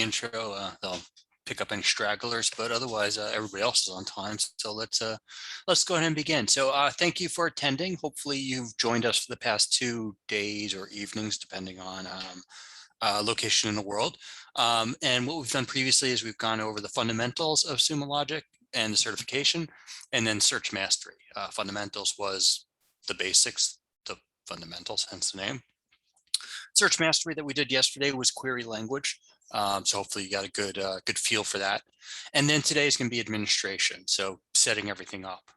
intro. They'll pick up any stragglers, but otherwise everybody else is on time. So let's go ahead and begin. So thank you for attending. Hopefully you've joined us for the past 2 days or evenings, depending on location in the world. And what we've done previously is we've gone over the fundamentals of Sumo Logic and the certification, and then search mastery. Fundamentals was the basics, the fundamentals, hence the name. Search mastery that we did yesterday was query language. So hopefully you got a good feel for that. And then today is going to be administration, so setting everything up.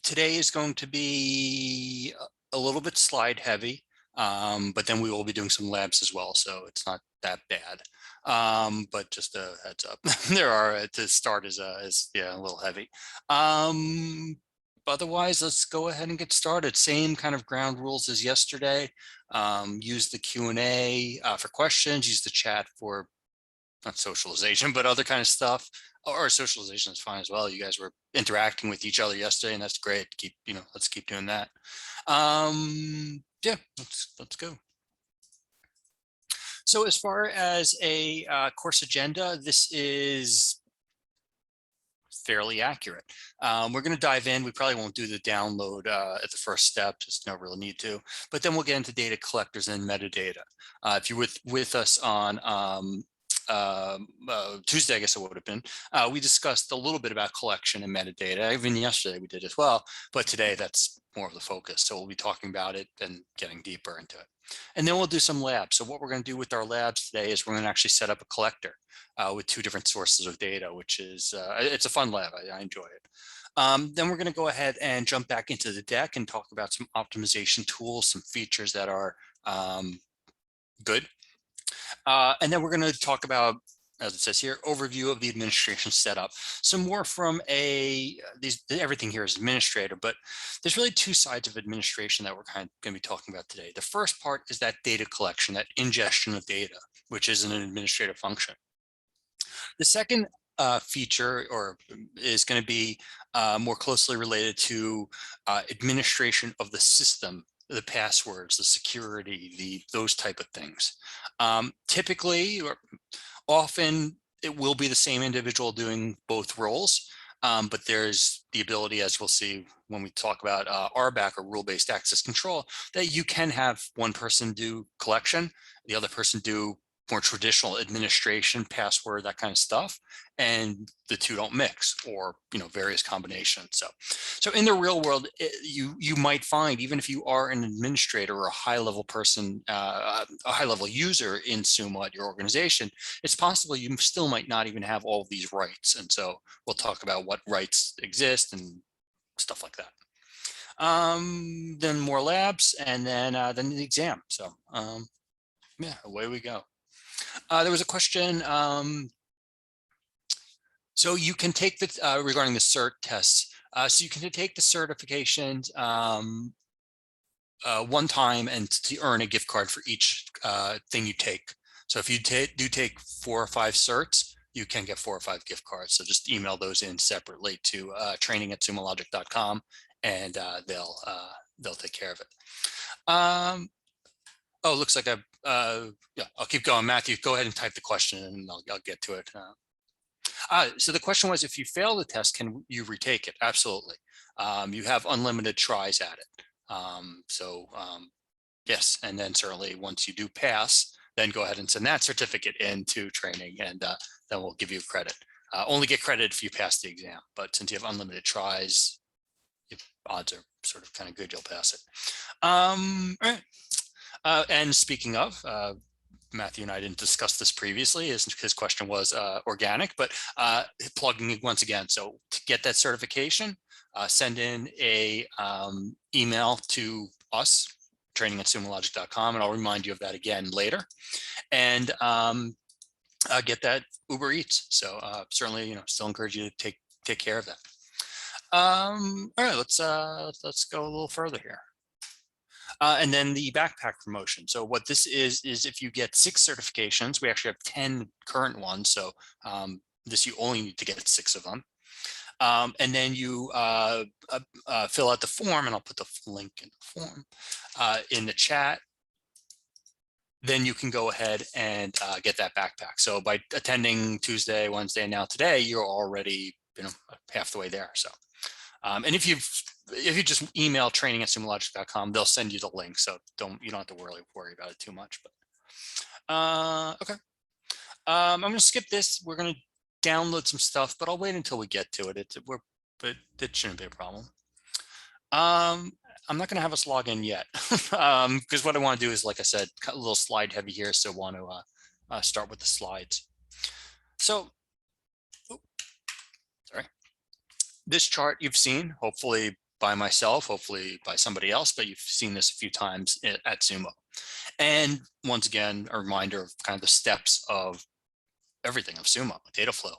Today is going to be a little bit slide heavy, but then we will be doing some labs as well, so it's not that bad. But just a heads up, there are to start is yeah, a little heavy. Otherwise, let's go ahead and get started. Same kind of ground rules as yesterday. Use the Q&A for questions, use the chat for not socialization, but other kind of stuff. Or socialization is fine as well. You guys were interacting with each other yesterday, and that's great. Let's keep doing that. Yeah, let's go. So as far as a course agenda, this is fairly accurate. We're going to dive in. We probably won't do the download at the first step, just no real need to, but then we'll get into data collectors and metadata. If you're with us on Tuesday, I guess it would have been, we discussed a little bit about collection and metadata. Even yesterday we did as well, but today that's more of the focus. So we'll be talking about it and getting deeper into it. And then we'll do some labs. So what we're going to do with our labs today is we're going to actually set up a collector with 2 different sources of data, which is, it's a fun lab. I enjoy it. Then we're going to go ahead and jump back into the deck and talk about some optimization tools, some features that are good. And then we're going to talk about, as it says here, overview of the administration setup. So more from everything here is administrator, but there's really 2 sides of administration that we're kind of going to be talking about today. The first part is that data collection, that ingestion of data, which is an administrative function. The second feature is going to be more closely related to administration of the system, the passwords, the security, those type of things. Typically, or often, it will be the same individual doing both roles, but there's the ability, as we'll see when we talk about RBAC or rule-based access control, that you can have one person do collection, the other person do more traditional administration, password, that kind of stuff, and the 2 don't mix, or various combinations. So in the real world, you might find, even if you are an administrator or a high-level person, a high-level user in Sumo at your organization, it's possible you still might not even have all of these rights. And so we'll talk about what rights exist and stuff like that. Then more labs, and then the exam. So yeah, away we go. There was a question. So you can take the regarding the cert tests. So you can take the certifications one time and to earn a gift card for each thing you take. So if you do take 4 or 5 certs, you can get 4 or 5 gift cards. So just email those in separately to training@sumologic.com, and they'll take care of it. Oh, looks like yeah, I'll keep going. Matthew, go ahead and type the question and I'll get to it. So the question was, if you fail the test, can you retake it? Absolutely. You have unlimited tries at it. Yes, and then certainly once you do pass, then go ahead and send that certificate into training, and then we'll give you credit. Only get credit if you pass the exam, but since you have unlimited tries, odds are sort of kind of good you'll pass it. All right. And speaking of, Matthew and I didn't discuss this previously. His question was organic, but plugging once again. So to get that certification, send in a email to us, training@sumologic.com, and I'll remind you of that again later. And get that Uber Eats. So certainly, still encourage you to take care of that. All right, let's go a little further here. And then the backpack promotion. So what this is if you get 6 certifications, we actually have 10 current ones. So this, you only need to get 6 of them. And then you fill out the form, and I'll put the link in the form in the chat. then you can go ahead and get that backpack. So by attending Tuesday, Wednesday, and now today, you're already half the way there. So, and if you just email training@sumologic.com, they'll send you the link. So you don't have to worry about it too much. But okay, I'm going to skip this. We're going to download some stuff, but I'll wait until we get to it. But it shouldn't be a problem. I'm not going to have us log in yet because what I want to do is, like I said, a little slide heavy here. So I want to start with the slides. So, sorry, this chart you've seen, hopefully by myself, hopefully by somebody else, but you've seen this a few times at Sumo. And once again, a reminder of kind of the steps of everything of Sumo, data flow.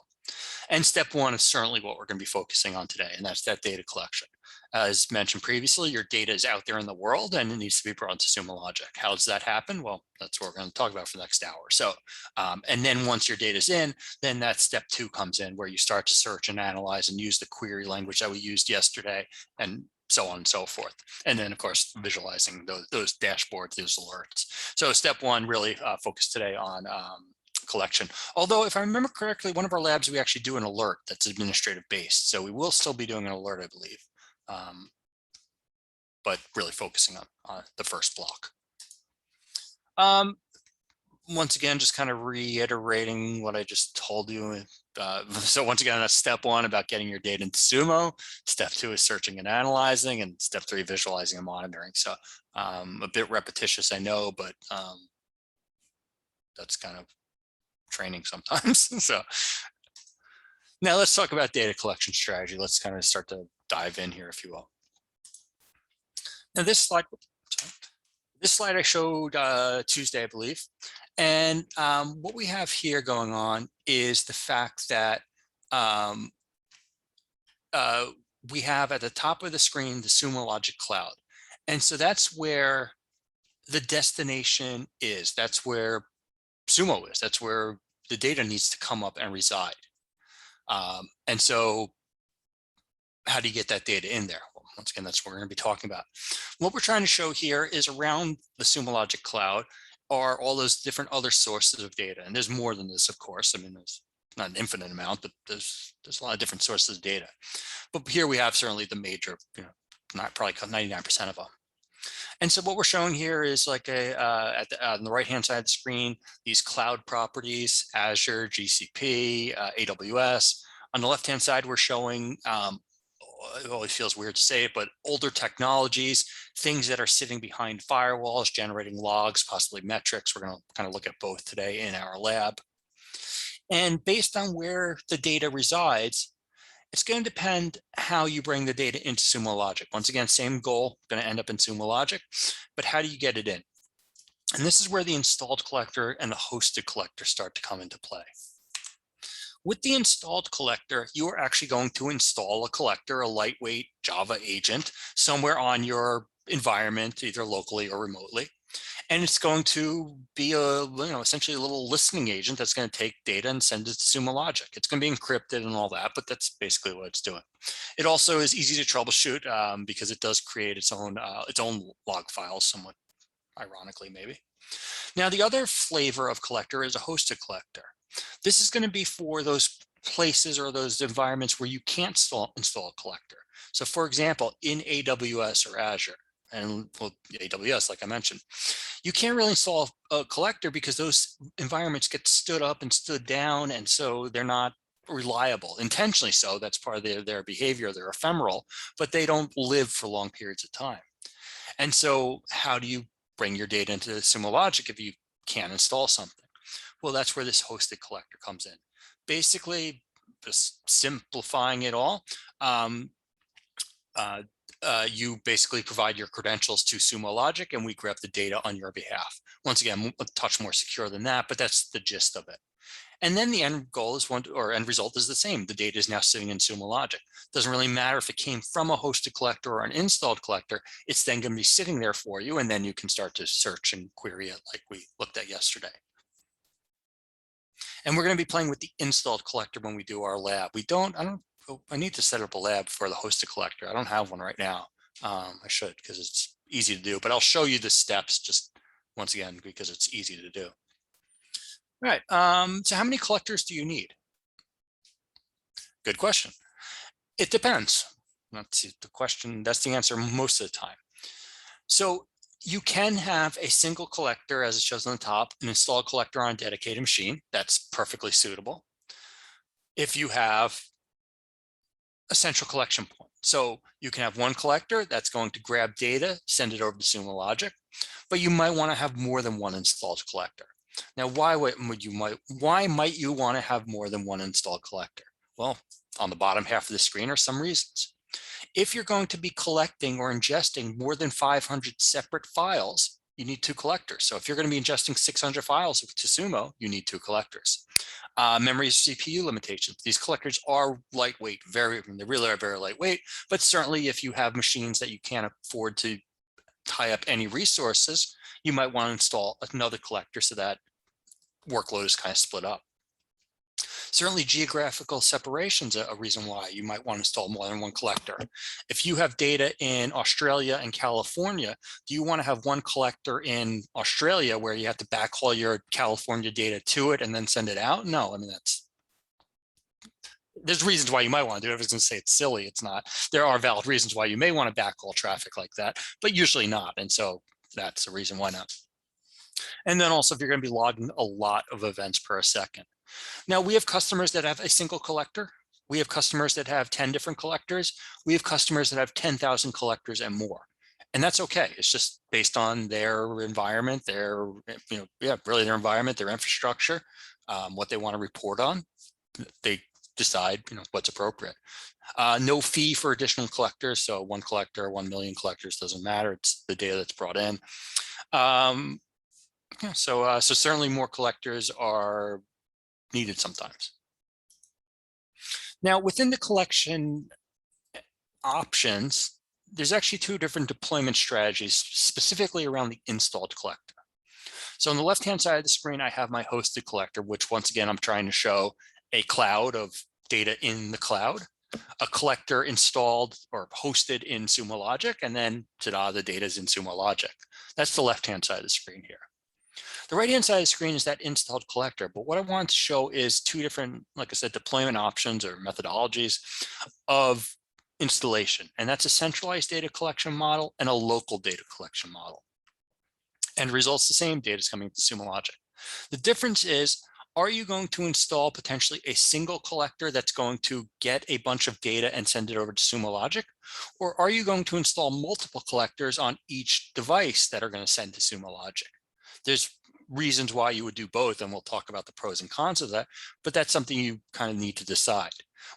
And step one is certainly what we're going to be focusing on today, and that's that data collection. As mentioned previously, your data is out there in the world and it needs to be brought to Sumo Logic. How does that happen? Well, that's what we're going to talk about for the next hour. So, and then once your data is in, then that step two comes in where you start to search and analyze and use the query language that we used yesterday, and so on and so forth. And then, of course, visualizing those dashboards, those alerts. So step one really focused today on collection. Although, if I remember correctly, one of our labs, we actually do an alert that's administrative based. So we will still be doing an alert, I believe. But really focusing on the first block. Once again, just kind of reiterating what I just told you. So once again, that's step one about getting your data into Sumo. Step two is searching and analyzing, and step three, visualizing and monitoring. So a bit repetitious, I know, but that's kind of training sometimes. So now let's talk about data collection strategy. Let's kind of start to dive in here, if you will. Now this slide I showed Tuesday, I believe. And what we have here going on is the fact that we have at the top of the screen the Sumo Logic Cloud. And so that's where the destination is. That's where Sumo is. That's where the data needs to come up and reside. And so how do you get that data in there? Well, once again, that's what we're going to be talking about. What we're trying to show here is around the Sumo Logic Cloud are all those different other sources of data. And there's more than this, of course. I mean, there's not an infinite amount, but there's a lot of different sources of data. But here we have certainly the major, not probably 99% of them. And so what we're showing here is like on the right-hand side of the screen, these cloud properties, Azure, GCP, AWS. On the left-hand side, we're showing, it always feels weird to say it, but older technologies, things that are sitting behind firewalls, generating logs, possibly metrics. We're going to kind of look at both today in our lab. And based on where the data resides, it's going to depend how you bring the data into Sumo Logic. Once again, same goal, going to end up in Sumo Logic, but how do you get it in? And this is where the installed collector and the hosted collector start to come into play. With the installed collector, you are actually going to install a collector, a lightweight Java agent, somewhere on your environment, either locally or remotely. And it's going to be essentially a little listening agent that's going to take data and send it to Sumo Logic. It's going to be encrypted and all that, but that's basically what it's doing. It also is easy to troubleshoot because it does create its own log files, somewhat ironically, maybe. Now, the other flavor of collector is a hosted collector. This is going to be for those places or those environments where you can't install a collector. So, for example, in AWS or Azure, and AWS, like I mentioned, you can't really install a collector because those environments get stood up and stood down, and so they're not reliable, intentionally so. That's part of their behavior. They're ephemeral, but they don't live for long periods of time. And so how do you bring your data into Sumo Logic if you can't install something? Well, that's where this hosted collector comes in. Basically, just simplifying it all, you basically provide your credentials to Sumo Logic and we grab the data on your behalf. Once again, a touch more secure than that, but that's the gist of it. And then the end goal is end result is the same. The data is now sitting in Sumo Logic. Doesn't really matter if it came from a hosted collector or an installed collector. It's then going to be sitting there for you, and then you can start to search and query it like we looked at yesterday. And we're going to be playing with the installed collector when we do our lab. I need to set up a lab for the hosted collector. I don't have one right now. I should, because it's easy to do, but I'll show you the steps just once again, because it's easy to do. All right, so how many collectors do you need? Good question. It depends. That's the question, that's the answer most of the time. So you can have a single collector, as it shows on the top, an installed collector on a dedicated machine. That's perfectly suitable. If you have a central collection point. So you can have one collector that's going to grab data, send it over to Sumo Logic, but you might want to have more than one installed collector. Now, why might you want to have more than one installed collector? Well, on the bottom half of the screen are some reasons. If you're going to be collecting or ingesting more than 500 separate files, you need two collectors. So if you're going to be ingesting 600 files to Sumo, you need two collectors. Memory CPU limitations. These collectors are lightweight, they really are very lightweight, but certainly if you have machines that you can't afford to tie up any resources, you might want to install another collector so that workload is kind of split up. Certainly geographical separation is a reason why you might want to install more than one collector. If you have data in Australia and California, do you want to have one collector in Australia where you have to backhaul your California data to it and then send it out? No, I mean, there's reasons why you might want to do it. I was going to say it's silly. It's not. There are valid reasons why you may want to backhaul traffic like that, but usually not. And so that's the reason why not. And then also if you're going to be logging a lot of events per second. Now we have customers that have a single collector. We have customers that have 10 different collectors. We have customers that have 10,000 collectors and more. And that's okay. It's just based on their environment, really their environment, their infrastructure, what they want to report on. They decide, what's appropriate. No fee for additional collectors. So one collector, 1 million collectors, doesn't matter. It's the data that's brought in. So certainly more collectors are needed sometimes. Now, within the collection options, there's actually two different deployment strategies specifically around the installed collector. So on the left-hand side of the screen, I have my hosted collector, which once again, I'm trying to show a cloud of data in the cloud, a collector installed or hosted in Sumo Logic, and then ta-da, the data is in Sumo Logic. That's the left-hand side of the screen here. The right-hand side of the screen is that installed collector, but what I want to show is two different, like I said, deployment options or methodologies of installation, and that's a centralized data collection model and a local data collection model. And results the same, data is coming to Sumo Logic. The difference is, are you going to install potentially a single collector that's going to get a bunch of data and send it over to Sumo Logic? Or are you going to install multiple collectors on each device that are going to send to Sumo Logic? There's reasons why you would do both, and we'll talk about the pros and cons of that, but that's something you kind of need to decide.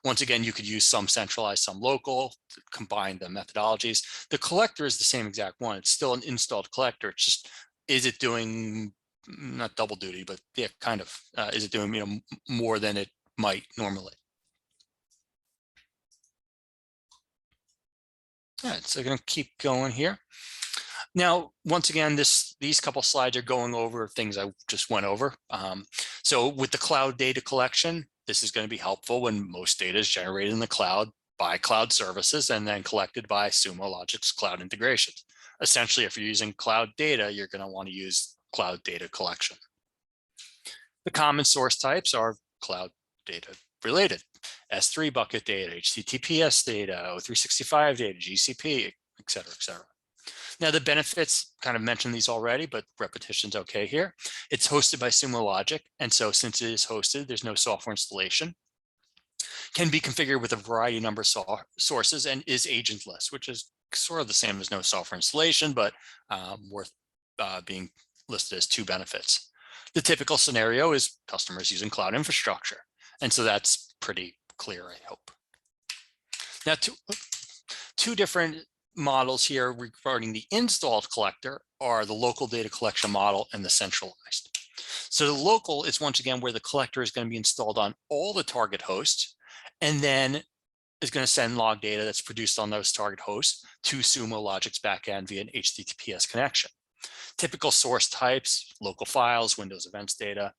Once again, you could use some centralized, some local, to combine the methodologies. The collector is the same exact one. It's still an installed collector. It's just, is it doing, not double duty, but yeah, kind of, is it doing more than it might normally? All right, so I'm going to keep going here. Now, once again, these couple slides are going over things I just went over. So with the cloud data collection, this is going to be helpful when most data is generated in the cloud by cloud services and then collected by Sumo Logic's cloud integrations. Essentially, if you're using cloud data, you're going to want to use cloud data collection. The common source types are cloud data related, S3 bucket data, HTTPS data, O365 data, GCP, et cetera, et cetera. Now the benefits, kind of mentioned these already, but repetition's okay here. It's hosted by Sumo Logic. And so since it is hosted, there's no software installation. Can be configured with a variety number of sources and is agentless, which is sort of the same as no software installation, but worth being listed as two benefits. The typical scenario is customers using cloud infrastructure. And so that's pretty clear, I hope. Now, two different models here regarding the installed collector are the local data collection model and the centralized. So the local is once again where the collector is going to be installed on all the target hosts and then is going to send log data that's produced on those target hosts to Sumo Logic's backend via an HTTPS connection. Typical source types, local files, Windows events data.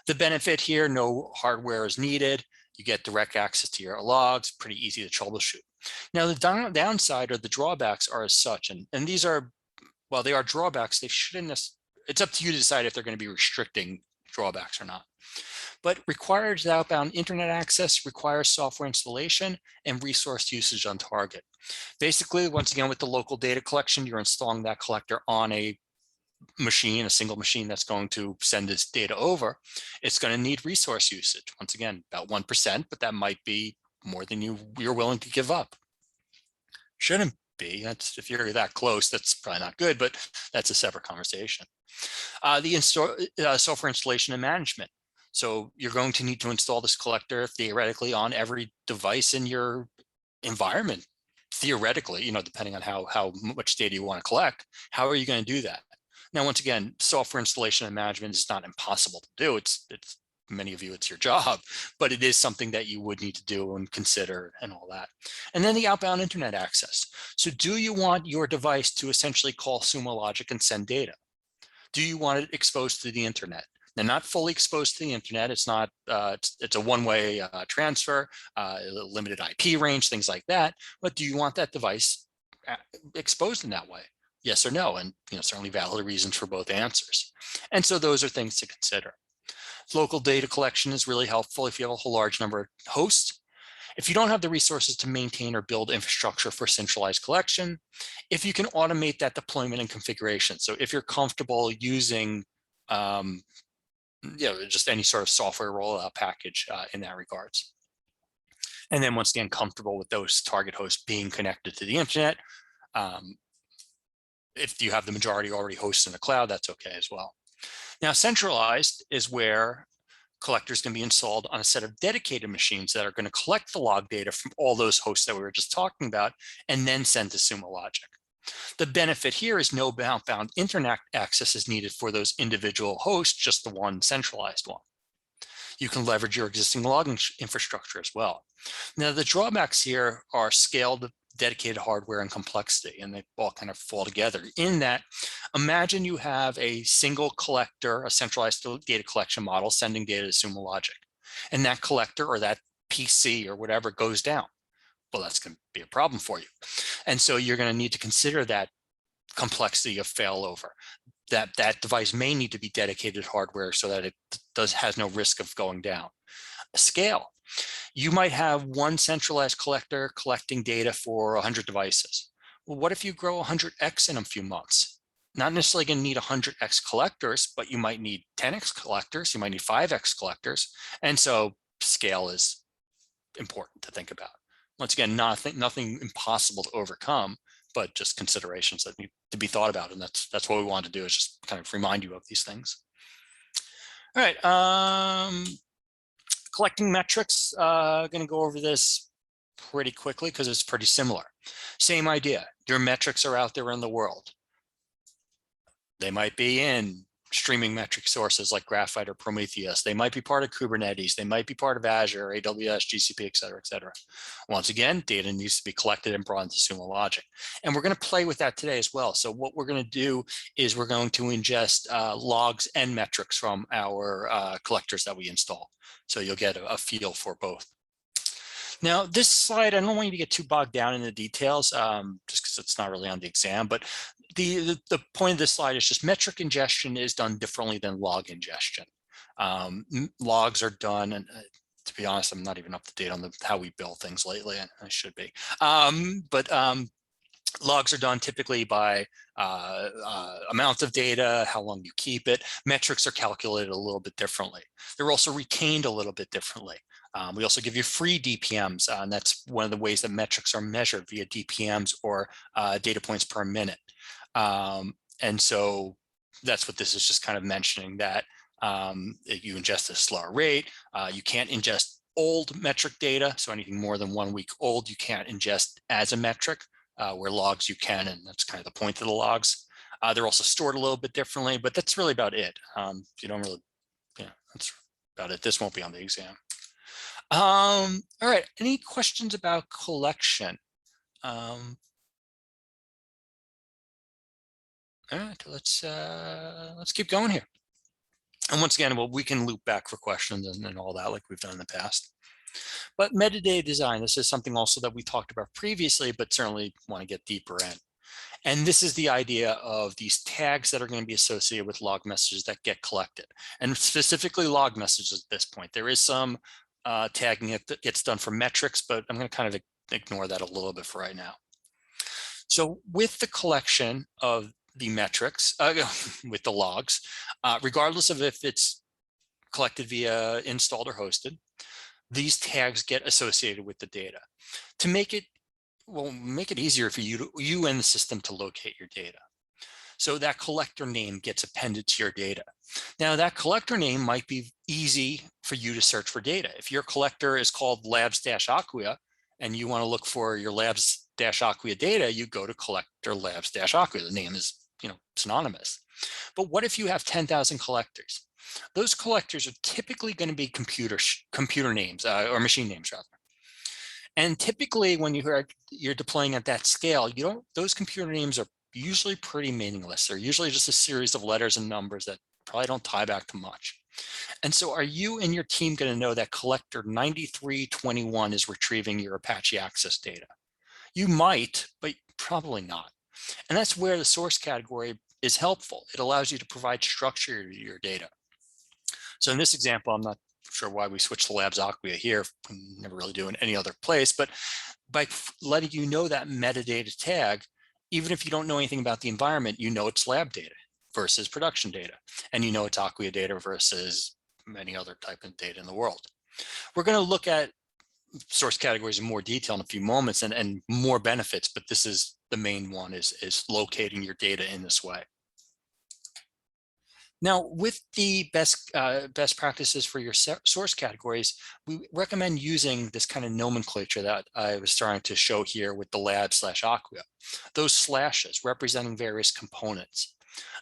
The benefit here, no hardware is needed. You get direct access to your logs, pretty easy to troubleshoot. Now, the downside or the drawbacks are as such, and these are, while they are drawbacks, they shouldn't it's up to you to decide if they're going to be restricting drawbacks or not. But requires outbound internet access, requires software installation, and resource usage on target. Basically, once again, with the local data collection, you're installing that collector on a machine, a single machine that's going to send this data over. It's going to need resource usage. Once again, about 1%, but that might be more than you're willing to give up. Shouldn't be. That's, if you're that close, that's probably not good, but that's a separate conversation. The software installation and management. So you're going to need to install this collector theoretically on every device in your environment. Theoretically, depending on how much data you want to collect, how are you going to do that? Now, once again, software installation and management is not impossible to do. It's many of you, it's your job, but it is something that you would need to do and consider and all that. And then the outbound internet access. So do you want your device to essentially call Sumo Logic and send data? Do you want it exposed to the internet? They're not fully exposed to the internet. It's not, it's a one-way transfer, limited IP range, things like that. But do you want that device exposed in that way? Yes or no? And certainly valid reasons for both answers. And so those are things to consider. Local data collection is really helpful if you have a whole large number of hosts. If you don't have the resources to maintain or build infrastructure for centralized collection, if you can automate that deployment and configuration. So if you're comfortable using just any sort of software rollout package in that regards. And then once again, comfortable with those target hosts being connected to the internet. If you have the majority already hosted in the cloud, that's okay as well. Now, centralized is where collectors can be installed on a set of dedicated machines that are going to collect the log data from all those hosts that we were just talking about and then send to Sumo Logic. The benefit here is no outbound internet access is needed for those individual hosts, just the one centralized one. You can leverage your existing logging infrastructure as well. Now, the drawbacks here are scaled dedicated hardware and complexity, and they all kind of fall together in that. Imagine you have a single collector, a centralized data collection model sending data to Sumo Logic, and that collector or that PC or whatever goes down. Well, that's going to be a problem for you. And so you're going to need to consider that complexity of failover. That device may need to be dedicated hardware so that it has no risk of going down. Scale. You might have one centralized collector collecting data for 100 devices. Well, what if you grow 100x in a few months? Not necessarily going to need 100x collectors, but you might need 10x collectors. You might need 5x collectors. And so scale is important to think about. Once again, nothing impossible to overcome, but just considerations that need to be thought about. And that's what we want to do, is just kind of remind you of these things. All right. Collecting metrics, going to go over this pretty quickly because it's pretty similar. Same idea. Your metrics are out there in the world. They might be in streaming metric sources like Graphite or Prometheus. They might be part of Kubernetes. They might be part of Azure, AWS, GCP, et cetera, et cetera. Once again, data needs to be collected and brought into Sumo Logic. And we're going to play with that today as well. So what we're going to do is we're going to ingest logs and metrics from our collectors that we install. So you'll get a feel for both. Now, this slide, I don't want you to get too bogged down in the details, just because it's not really on the exam, but the point of this slide is just metric ingestion is done differently than log ingestion. Logs are done, and to be honest, I'm not even up to date on how we build things lately, and I should be. Logs are done typically by amount of data, how long you keep it. Metrics are calculated a little bit differently. They're also retained a little bit differently. We also give you free DPMs, and that's one of the ways that metrics are measured via DPMs or data points per minute. And so that's what this is just kind of mentioning, that you ingest at a slower rate. You can't ingest old metric data, so anything more than 1 week old, you can't ingest as a metric, where logs you can, and that's kind of the point of the logs. They're also stored a little bit differently, but that's really about it. You don't really, that's about it. This won't be on the exam. All right, any questions about collection? All right, let's keep going here. And once again, we can loop back for questions and all that like we've done in the past. But metadata design, this is something also that we talked about previously, but certainly want to get deeper in. And this is the idea of these tags that are going to be associated with log messages that get collected, and specifically log messages at this point. There is some tagging that gets done for metrics, but I'm going to kind of ignore that a little bit for right now. So with the collection of the metrics, with the logs, regardless of if it's collected via installed or hosted, these tags get associated with the data. To make it easier for you and the system to locate your data. So that collector name gets appended to your data. Now that collector name might be easy for you to search for data. If your collector is called labs-acquia and you want to look for your labs-acquia data, you go to collector labs-acquia. The name is, synonymous. But what if you have 10,000 collectors? Those collectors are typically going to be computer names or machine names rather. And typically when you're deploying at that scale, those computer names are usually pretty meaningless. They're usually just a series of letters and numbers that probably don't tie back to much. And so are you and your team going to know that collector 9321 is retrieving your Apache Access data? You might, but probably not. And that's where the source category is helpful. It allows you to provide structure to your data. So in this example, I'm not sure why we switched to labs-acquia here. We never really do in any other place, but by letting you know that metadata tag, even if you don't know anything about the environment, it's lab data versus production data, and it's Acquia data versus many other type of data in the world. We're going to look at source categories in more detail in a few moments and more benefits, but this is the main one, is locating your data in this way. Now, with the best practices for your source categories, we recommend using this kind of nomenclature that I was starting to show here with the lab/acquia. Those slashes representing various components.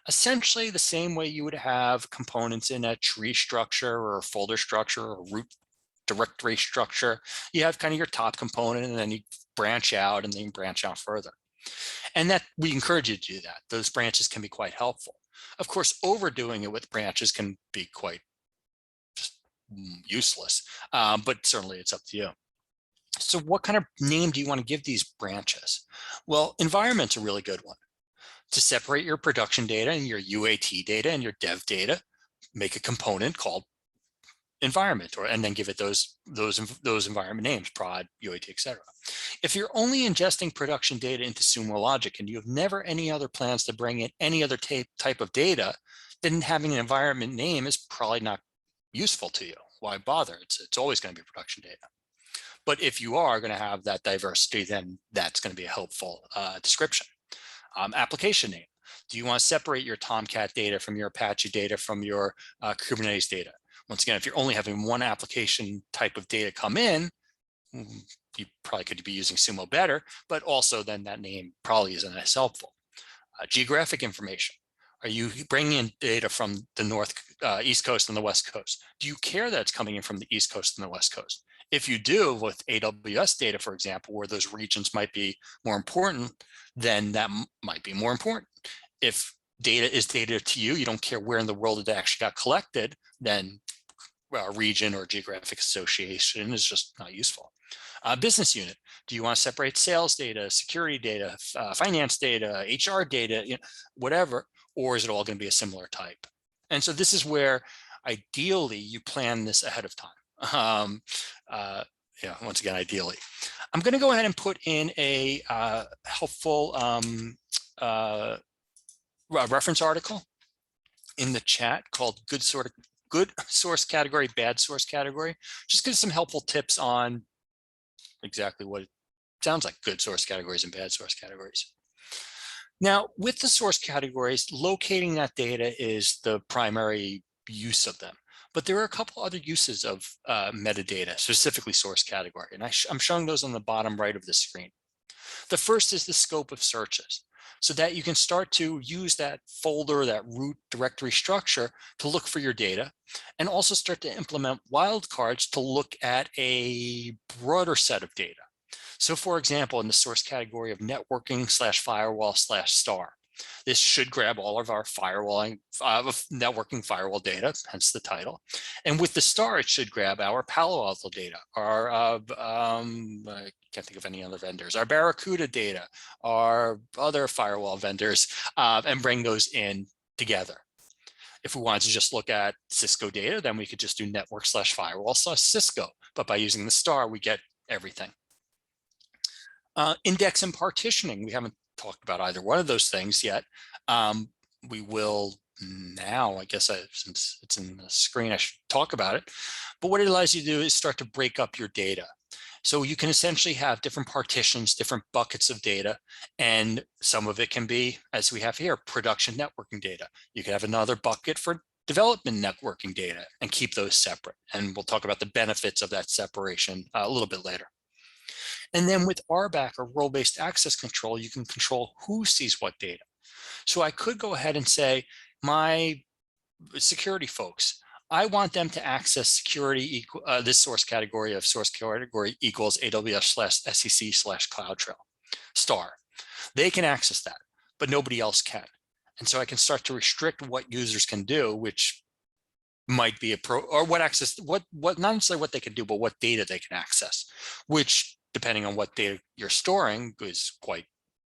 Essentially the same way you would have components in a tree structure or a folder structure or root directory structure. You have kind of your top component, and then you branch out, and then you branch out further. And that we encourage you to do that. Those branches can be quite helpful. Of course, overdoing it with branches can be quite just useless, but certainly it's up to you. So what kind of name do you want to give these branches? Well, environment's a really good one. To separate your production data and your UAT data and your dev data, make a component called environment, and then give it those environment names, prod, UAT, etc. If you're only ingesting production data into Sumo Logic and you have never any other plans to bring in any other type of data, then having an environment name is probably not useful to you. Why bother? It's always going to be production data. But if you are going to have that diversity, then that's going to be a helpful description. Application name. Do you want to separate your Tomcat data from your Apache data from your Kubernetes data? Once again, if you're only having one application type of data come in, you probably could be using Sumo better, but also then that name probably isn't as helpful. Geographic information. Are you bringing in data from the East Coast and the West Coast? Do you care that it's coming in from the East Coast and the West Coast? If you do, with AWS data, for example, where those regions might be more important, then that might be more important. If data is data to you, you don't care where in the world it actually got collected, then region or geographic association is just not useful. Business unit. Do you want to separate sales data, security data, finance data, HR data, whatever, or is it all going to be a similar type? And so this is where ideally you plan this ahead of time. Once again, ideally. I'm going to go ahead and put in a helpful reference article in the chat called Good Source Category, Bad Source Category. Just give some helpful tips on exactly what it sounds like: good source categories and bad source categories. Now, with the source categories, locating that data is the primary use of them. But there are a couple other uses of metadata, specifically source category, and I'm showing those on the bottom right of the screen. The first is the scope of searches, so that you can start to use that folder, that root directory structure to look for your data, and also start to implement wildcards to look at a broader set of data. So for example, in the source category of networking/firewall/star, This should grab all of our firewalling, networking firewall data, hence the title. And with the star, it should grab our Palo Alto data, our, I can't think of any other vendors, our Barracuda data, our other firewall vendors, and bring those in together. If we wanted to just look at Cisco data, then we could just do network/firewall/Cisco. But by using the star, we get everything. Index and partitioning. We haven't talked about either one of those things yet. We will now, I guess, since it's in the screen, I should talk about it. But what it allows you to do is start to break up your data. So you can essentially have different partitions, different buckets of data, and some of it can be, as we have here, production networking data. You can have another bucket for development networking data and keep those separate. And we'll talk about the benefits of that separation a little bit later. And then with RBAC, or role-based access control, you can control who sees what data. So I could go ahead and say, my security folks, I want them to access security, this source category of source category equals AWS/SEC/CloudTrail star. They can access that, but nobody else can. And so I can start to restrict what users can do, which might be or what access, what not necessarily what they can do, but what data they can access, which depending on what data you're storing is quite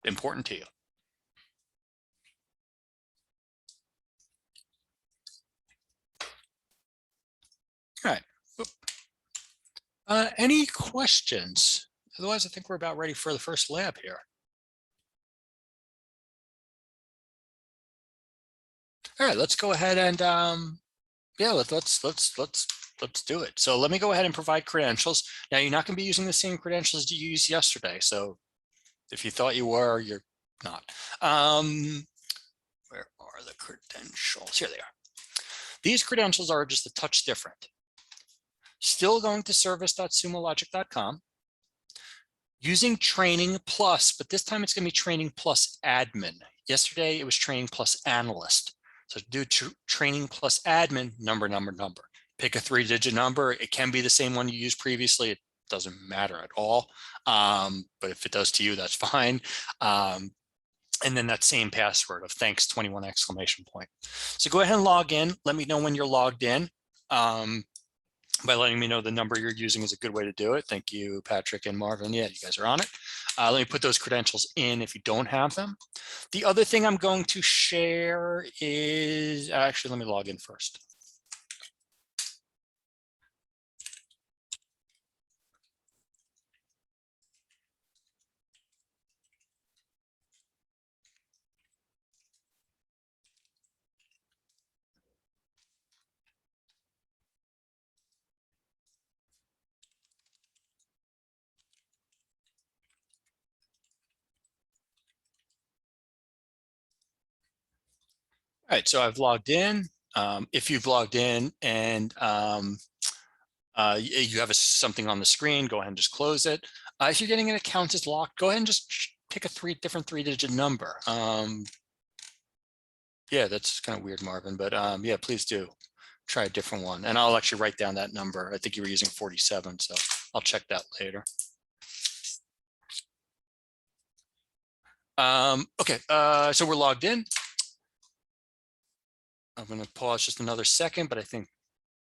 important to you. All right. Any questions? Otherwise, I think we're about ready for the first lab here. All right, let's go ahead and yeah, let's do it. So let me go ahead and provide credentials. Now you're not going to be using the same credentials you used yesterday. So if you thought you were, you're not. Where are the credentials? Here they are. These credentials are just a touch different. Still going to service.sumologic.com. Using training plus, but this time it's going to be training plus admin. Yesterday it was training plus analyst. So do training plus admin, number. Pick a 3-digit number. It can be the same one you used previously. It doesn't matter at all. But if it does to you, that's fine. And then that same password of thanks 21 exclamation point. So go ahead and log in. Let me know when you're logged in. By letting me know the number you're using is a good way to do it. Thank you, Patrick and Marvin. Yeah, you guys are on it. Let me put those credentials in if you don't have them. The other thing I'm going to share is, actually, let me log in first. All right, so I've logged in. If you've logged in and you have something on the screen, go ahead and just close it. If you're getting an account that's locked, go ahead and just pick a different 3-digit number. Yeah, that's kind of weird, Marvin, but yeah, please do try a different one. And I'll actually write down that number. I think you were using 47, so I'll check that later. Okay, so we're logged in. I'm going to pause just another second, but I think,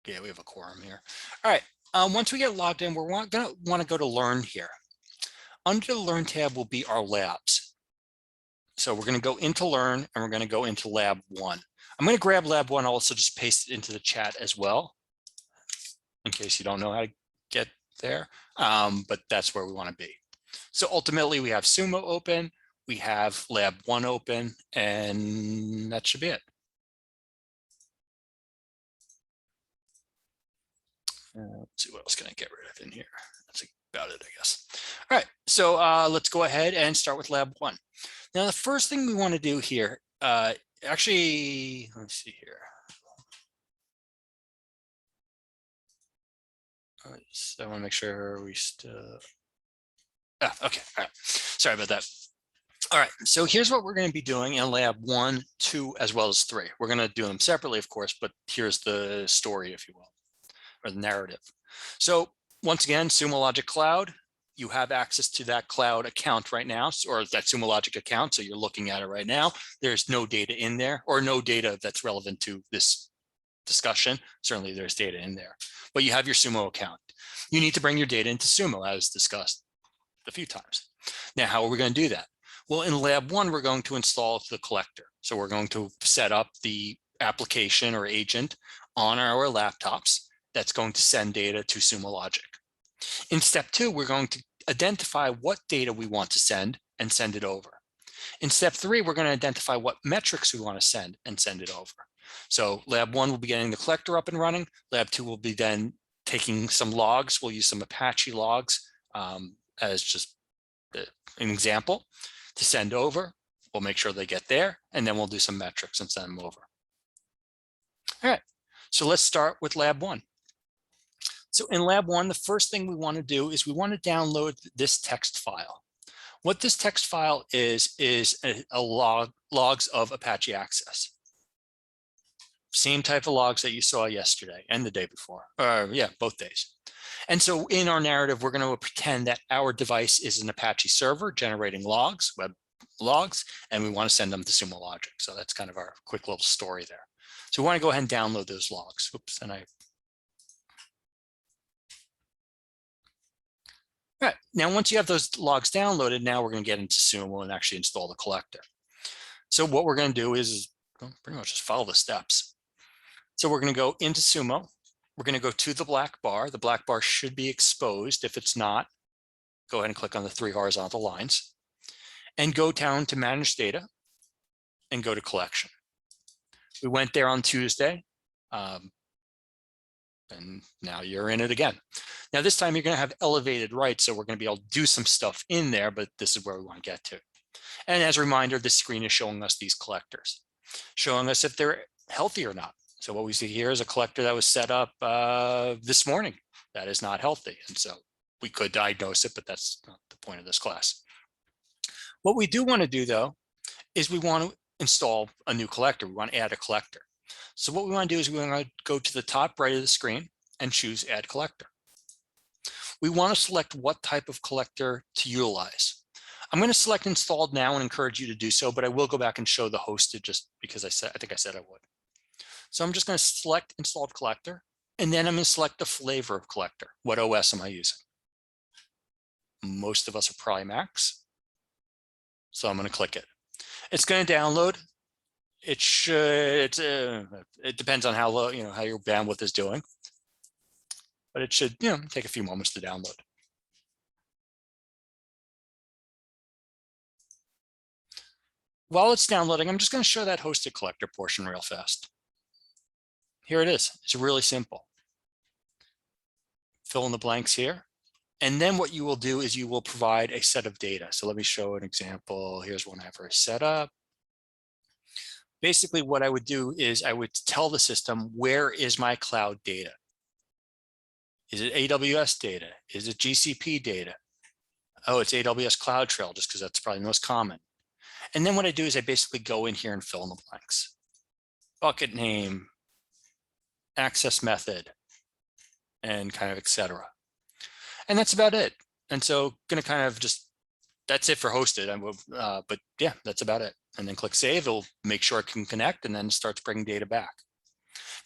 yeah, we have a quorum here. All right, once we get logged in, we're going to want to go to Learn here. Under the Learn tab will be our labs. So we're going to go into Learn, and we're going to go into Lab 1. I'm going to grab Lab 1, I'll also just paste it into the chat as well, in case you don't know how to get there, but that's where we want to be. So ultimately, we have Sumo open, we have Lab 1 open, and that should be it. Let's see, what else can I get rid of in here? That's about it, I guess. All right, so let's go ahead and start with Lab 1. Now, the first thing we want to do here, actually, let's see here. So I want to make sure we still, okay, all right. Sorry about that. All right, so here's what we're going to be doing in Lab 1, 2, as well as 3. We're going to do them separately, of course, but here's the story, if you will, or the narrative. So once again, Sumo Logic Cloud, you have access to that cloud account right now, or that Sumo Logic account, so you're looking at it right now. There's no data in there, or no data that's relevant to this discussion. Certainly there's data in there, but you have your Sumo account. You need to bring your data into Sumo, as discussed a few times. Now, how are we going to do that? Well, in lab 1, we're going to install the collector. So we're going to set up the application or agent on our laptops that's going to send data to Sumo Logic. In step 2, we're going to identify what data we want to send and send it over. In step 3, we're going to identify what metrics we want to send and send it over. So lab 1 will be getting the collector up and running. Lab 2 will be then taking some logs. We'll use some Apache logs as just an example to send over. We'll make sure they get there, and then we'll do some metrics and send them over. All right, so let's start with lab 1. So in lab 1, the first thing we want to do is we want to download this text file. What this text file is logs of Apache Access. Same type of logs that you saw yesterday and the day before, yeah, both days. And so in our narrative, we're going to pretend that our device is an Apache server generating logs, web logs, and we want to send them to Sumo Logic. So that's kind of our quick little story there. So we want to go ahead and download those logs. Oops, and All right, now once you have those logs downloaded, now we're going to get into Sumo and actually install the collector. So what we're going to do is pretty much just follow the steps. So we're going to go into Sumo. We're going to go to the black bar. The black bar should be exposed. If it's not, go ahead and click on the 3 horizontal lines and go down to manage data and go to collection. We went there on Tuesday. And now you're in it again. Now this time you're going to have elevated rights, so we're going to be able to do some stuff in there, but this is where we want to get to. And as a reminder, this screen is showing us these collectors, showing us if they're healthy or not. So what we see here is a collector that was set up this morning that is not healthy. And so we could diagnose it, but that's not the point of this class. What we do want to do, though, is we want to install a new collector. We want to add a collector. So what we want to do is we want to go to the top right of the screen and choose Add Collector. We want to select what type of collector to utilize. I'm going to select Installed now and encourage you to do so, but I will go back and show the hosted just because I think I said I would. So I'm just going to select Installed Collector, and then I'm going to select the flavor of collector. What OS am I using? Most of us are probably Macs, so I'm going to click it. It's going to download. It should, it depends on how low, how your bandwidth is doing, but it should, take a few moments to download. While it's downloading, I'm just going to show that hosted collector portion real fast. Here it is. It's really simple. Fill in the blanks here. And then what you will do is you will provide a set of data. So let me show an example. Here's one I've already set up. Basically, what I would do is I would tell the system, where is my cloud data? Is it AWS data? Is it GCP data? Oh, it's AWS CloudTrail, just because that's probably the most common. And then what I do is I basically go in here and fill in the blanks. Bucket name, access method, and kind of et cetera. And that's about it. And so going to kind of just, that's it for hosted. But yeah, that's about it. And then click save. It'll make sure it can connect and then starts bringing data back.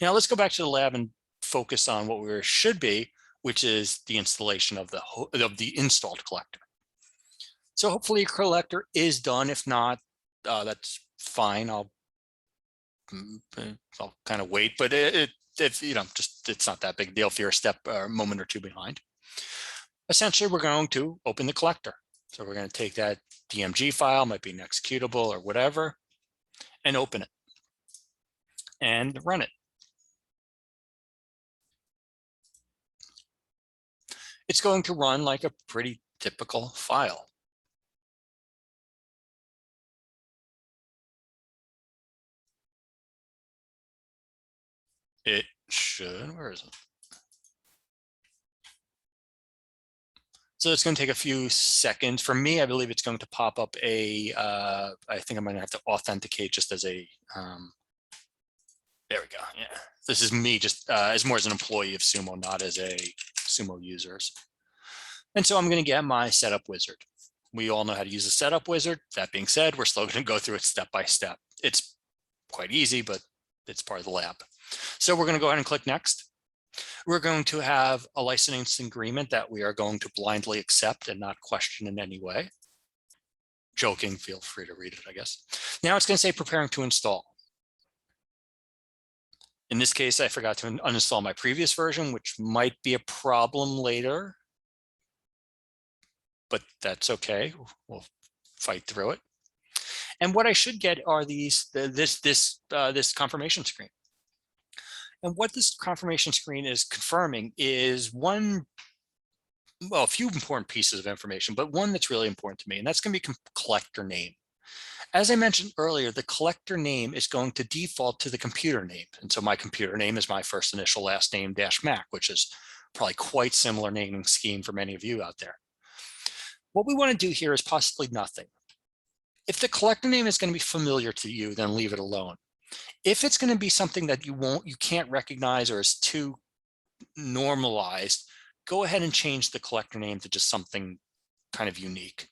Now let's go back to the lab and focus on what we should be, which is the installation of the installed collector. So hopefully your collector is done. If not, that's fine. I'll kind of wait, but if it's not that big a deal if you're a step or a moment or two behind. Essentially, we're going to open the collector. So we're going to take that DMG file, might be an executable or whatever, and open it and run it. It's going to run like a pretty typical file. It should, where is it? So it's going to take a few seconds. For me, I believe it's going to pop up a, I think I'm going to have to authenticate just as a, there we go. Yeah, this is me just as more as an employee of Sumo, not as a Sumo user. And so I'm going to get my setup wizard. We all know how to use a setup wizard. That being said, we're still going to go through it step by step. It's quite easy, but it's part of the lab. So we're going to go ahead and click next. We're going to have a license agreement that we are going to blindly accept and not question in any way. Joking, feel free to read it, I guess. Now it's going to say preparing to install. In this case, I forgot to uninstall my previous version, which might be a problem later, but that's okay. We'll fight through it. And what I should get are this confirmation screen. And what this confirmation screen is confirming is a few important pieces of information, but one that's really important to me, and that's going to be collector name. As I mentioned earlier, the collector name is going to default to the computer name. And so my computer name is my first initial last name -Mac, which is probably quite similar naming scheme for many of you out there. What we want to do here is possibly nothing. If the collector name is going to be familiar to you, then leave it alone. If it's going to be something that you can't recognize or is too normalized, go ahead and change the collector name to just something kind of unique.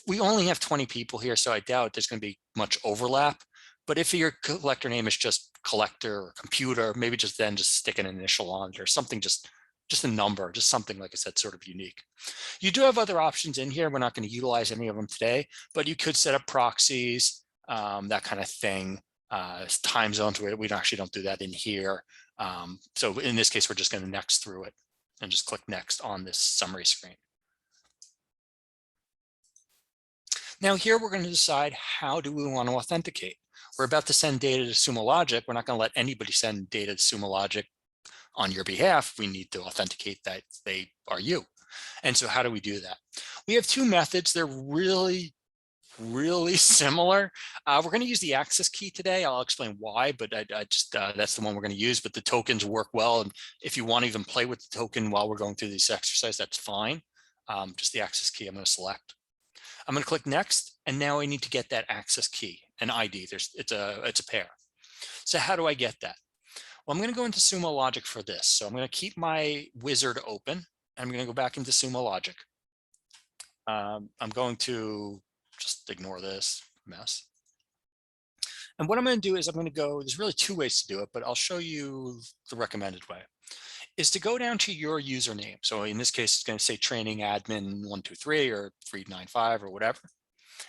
We only have 20 people here, so I doubt there's going to be much overlap. But if your collector name is just collector or computer, maybe just stick an initial on it or something, just a number, just something, like I said, sort of unique. You do have other options in here. We're not going to utilize any of them today, but you could set up proxies, that kind of thing. Time zones, we actually don't do that in here. So in this case, we're just going to next through it and just click next on this summary screen. Now here we're going to decide how do we want to authenticate. We're about to send data to Sumo Logic. We're not going to let anybody send data to Sumo Logic on your behalf. We need to authenticate that they are you. And so how do we do that? We have two methods. They're really similar. We're going to use the access key today. I'll explain why, but that's the one we're going to use. But the tokens work well. And if you want to even play with the token while we're going through this exercise, that's fine. Just the access key I'm going to select. I'm going to click next, and now I need to get that access key, an ID. It's a pair. So how do I get that? Well, I'm going to go into Sumo Logic for this. So I'm going to keep my wizard open. I'm going to go back into Sumo Logic. I'm going to just ignore this mess. And what I'm going to do is I'm going to go, there's really two ways to do it, but I'll show you the recommended way, is to go down to your username. So in this case, it's going to say training admin 123 or 395 or whatever,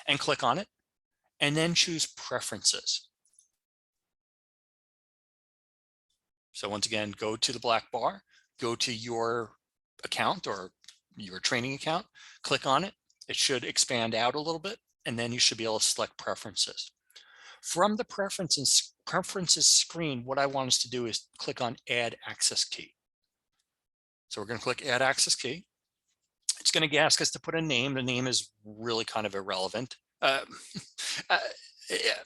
and click on it, and then choose preferences. So once again, go to the black bar, go to your account or your training account, click on it. It should expand out a little bit, and then you should be able to select preferences. From the preferences screen, what I want us to do is click on add access key. So we're going to click add access key. It's going to ask us to put a name. The name is really kind of irrelevant.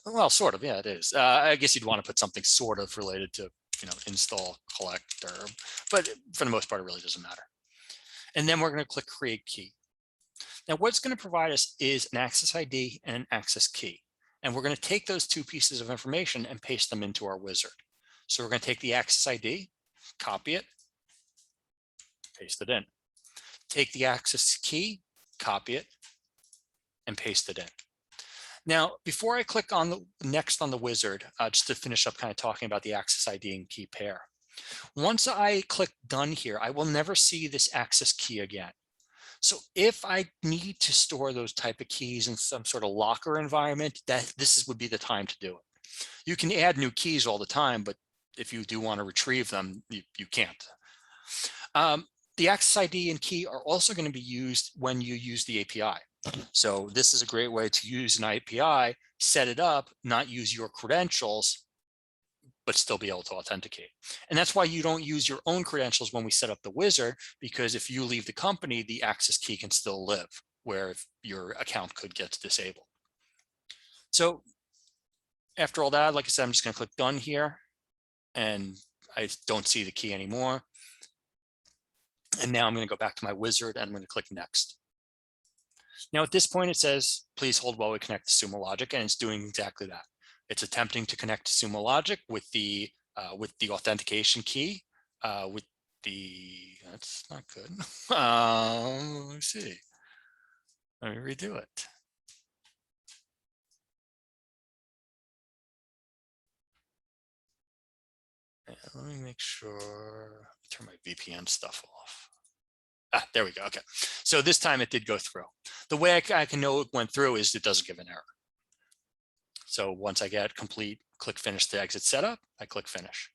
Well, sort of, yeah, it is. I guess you'd want to put something sort of related to, install, collect, but for the most part, it really doesn't matter. And then we're going to click create key. Now, what's going to provide us is an access ID and an access key. And we're going to take those two pieces of information and paste them into our wizard. So we're going to take the access ID, copy it, paste it in. Take the access key, copy it, and paste it in. Now, before I click on the next on the wizard, just to finish up kind of talking about the access ID and key pair. Once I click done here, I will never see this access key again. So if I need to store those type of keys in some sort of locker environment, would be the time to do it. You can add new keys all the time, but if you do want to retrieve them, you can't. The access ID and key are also going to be used when you use the API. So this is a great way to use an API, set it up, not use your credentials, but still be able to authenticate. And that's why you don't use your own credentials when we set up the wizard, because if you leave the company, the access key can still live, where your account could get disabled. So after all that, like I said, I'm just going to click done here, and I don't see the key anymore. And now I'm going to go back to my wizard, and I'm going to click next. Now at this point, it says, please hold while we connect to Sumo Logic, and it's doing exactly that. It's attempting to connect to Sumo Logic with the authentication key, That's not good. Let me see. Let me redo it. Yeah, let me make sure, turn my VPN stuff off. Ah, there we go. Okay. So this time it did go through. The way I can know it went through is it doesn't give an error. So once I get complete, click finish the exit setup, I click finish.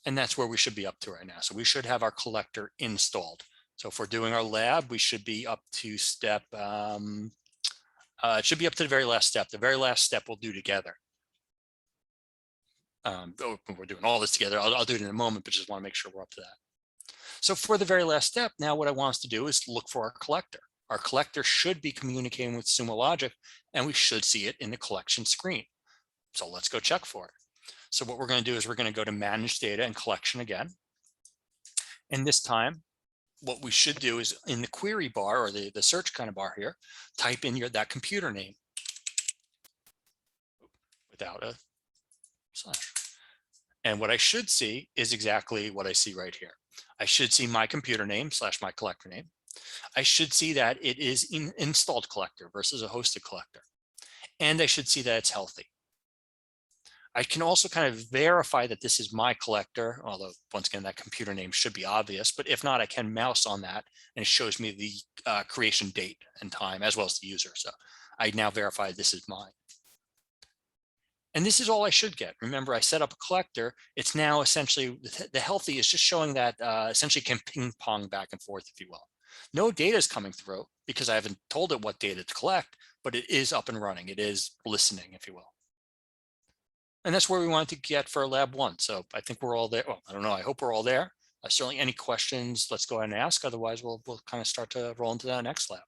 And that's where we should be up to right now. So we should have our collector installed. So if we're doing our lab, we should be up to step, it should be up to the very last step. The very last step we'll do together. We're doing all this together. I'll do it in a moment, but just want to make sure we're up to that. So for the very last step, now what I want us to do is look for our collector. Our collector should be communicating with Sumo Logic, and we should see it in the collection screen. So let's go check for it. So what we're going to do is we're going to go to Manage Data and Collection again. And this time, what we should do is in the query bar or the search kind of bar here, type in that computer name without a slash. And what I should see is exactly what I see right here. I should see my computer name / my collector name. I should see that it is an installed collector versus a hosted collector. And I should see that it's healthy. I can also kind of verify that this is my collector, although once again, that computer name should be obvious, but if not, I can mouse on that and it shows me the creation date and time as well as the user. So I now verify this is mine. And this is all I should get. Remember, I set up a collector. It's now essentially, the healthy is just showing that essentially can ping pong back and forth, if you will. No data is coming through because I haven't told it what data to collect, but it is up and running. It is listening, if you will. And that's where we want to get for lab 1. So I think we're all there. Well, I don't know. I hope we're all there. Certainly any questions, let's go ahead and ask. Otherwise, we'll kind of start to roll into that next lab.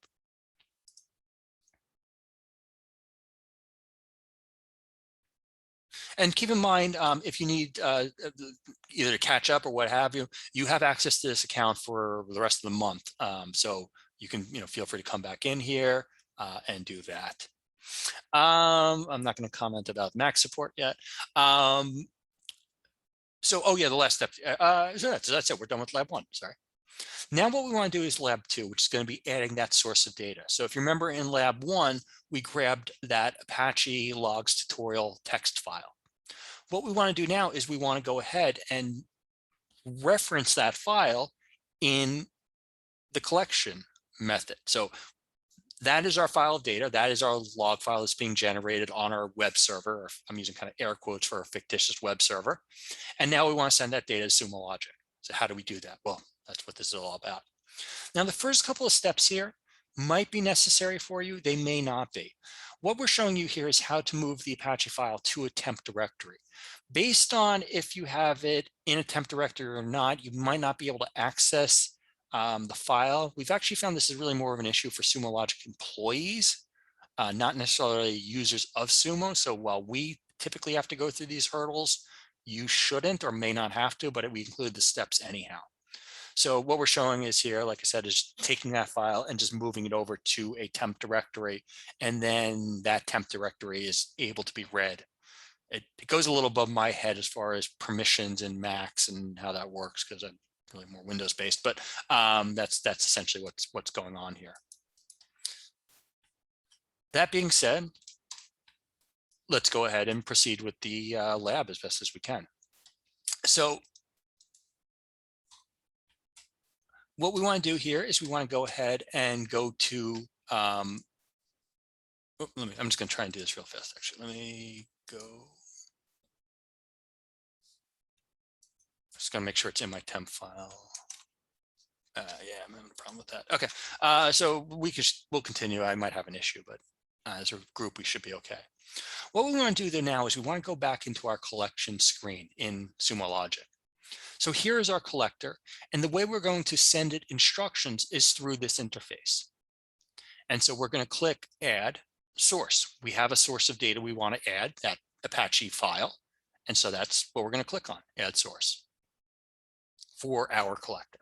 And keep in mind, if you need either to catch up or what have you, you have access to this account for the rest of the month. So you can, feel free to come back in here and do that. I'm not going to comment about Mac support yet. So, oh yeah, the last step. So that's it. We're done with lab 1. Sorry. Now what we want to do is lab 2, which is going to be adding that source of data. So if you remember in lab 1, we grabbed that Apache logs tutorial text file. What we want to do now is we want to go ahead and reference that file in the collection method. So that is our file of data. That is our log file that's being generated on our web server. Or I'm using kind of air quotes for a fictitious web server. And now we want to send that data to Sumo Logic. So how do we do that? Well, that's what this is all about. Now, the first couple of steps here might be necessary for you. They may not be. What we're showing you here is how to move the Apache file to a temp directory. Based on if you have it in a temp directory or not, you might not be able to access the file. We've actually found this is really more of an issue for Sumo Logic employees, not necessarily users of Sumo. So while we typically have to go through these hurdles, you shouldn't or may not have to, but we include the steps anyhow. So what we're showing is here, like I said, is taking that file and just moving it over to a temp directory. And then that temp directory is able to be read. It goes a little above my head as far as permissions and Macs and how that works, because I'm really more Windows based, but that's essentially what's going on here. That being said, let's go ahead and proceed with the lab as best as we can. So what we want to do here is we want to go ahead and go to, I'm just going to try and do this real fast, actually. Let me go. Just going to make sure it's in my temp file. Yeah, I'm having a problem with that. Okay, so we'll continue. I might have an issue, but as a group, we should be okay. What we want to do there now is we want to go back into our collection screen in Sumo Logic. So here is our collector, and the way we're going to send it instructions is through this interface. And so we're going to click Add Source. We have a source of data we want to add, that Apache file. And so that's what we're going to click on, Add Source, for our collector.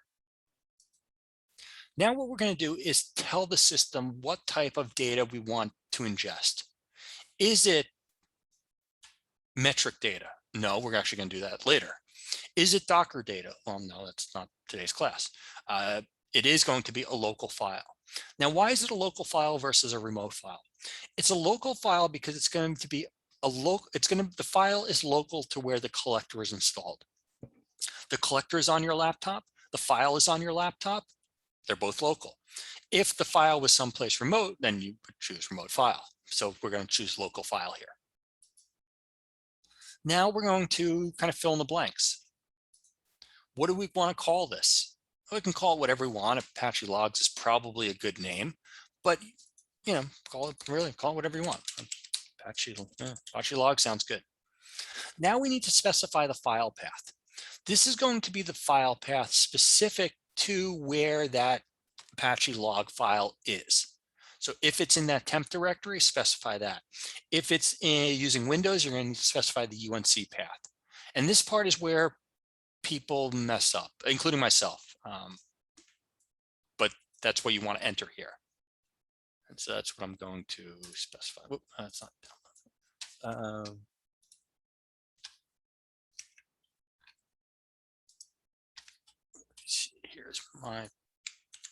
Now what we're going to do is tell the system what type of data we want to ingest. Is it metric data? No, we're actually going to do that later. Is it Docker data? Well, no, that's not today's class. It is going to be a local file. Now, why is it a local file versus a remote file? It's a local file because it's going to be the file is local to where the collector is installed. The collector is on your laptop, the file is on your laptop, they're both local. If the file was someplace remote, then you would choose remote file. So we're going to choose local file here. Now we're going to kind of fill in the blanks. What do we want to call this? We can call it whatever we want. Apache logs is probably a good name, but call it whatever you want. Apache log sounds good. Now we need to specify the file path. This is going to be the file path specific to where that Apache log file is. So if it's in that temp directory, specify that. If it's using Windows, you're going to specify the UNC path. And this part is where people mess up, including myself. But that's what you want to enter here. And so that's what I'm going to specify. Whoop, that's not here's my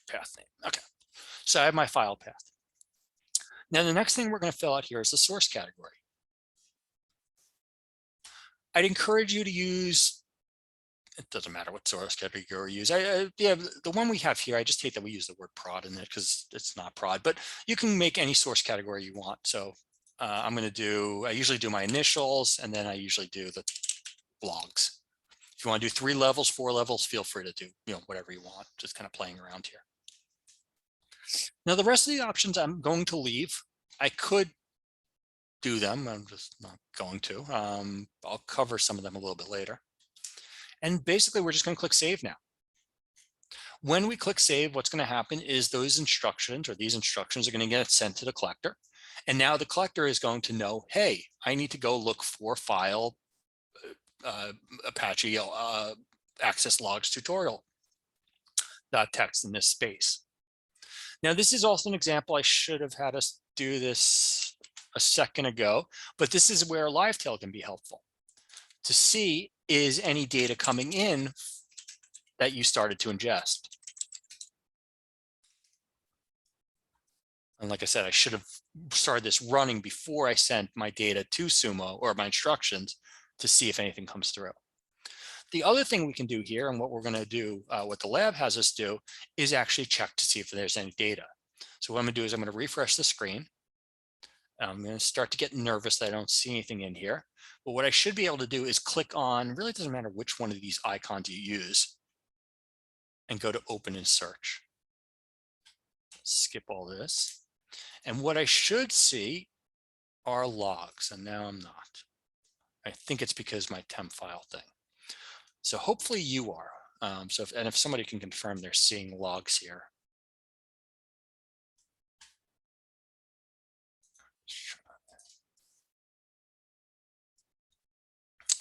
path name. Okay, so I have my file path. Now the next thing we're going to fill out here is the source category. I'd encourage you to use, it doesn't matter what source category you use. Yeah, the one we have here, I just hate that we use the word prod in it because it's not prod, but you can make any source category you want. So I usually do my initials, and then I usually do the logs. If you want to do 3 levels, 4 levels, feel free to do whatever you want, just kind of playing around here. Now the rest of the options I'm going to leave. I could do them, I'm just not going to. I'll cover some of them a little bit later. And basically we're just going to click save now. When we click save, what's going to happen is those instructions, or these instructions, are going to get sent to the collector. And now the collector is going to know, hey, I need to go look for file Apache access logs tutorial .txt in this space. Now this is also an example. I should have had us do this a second ago, but this is where Livetail can be helpful to see, is any data coming in that you started to ingest. And like I said, I should have started this running before I sent my data to Sumo, or my instructions, to see if anything comes through. The other thing we can do here, and what we're going to do, what the lab has us do, is actually check to see if there's any data. So what I'm going to do is I'm going to refresh the screen. I'm going to start to get nervous that I don't see anything in here. But what I should be able to do is click on, really doesn't matter which one of these icons you use, and go to open and search. Skip all this. And what I should see are logs, and now I'm not. I think it's because my temp file thing. So hopefully you are. If somebody can confirm they're seeing logs here.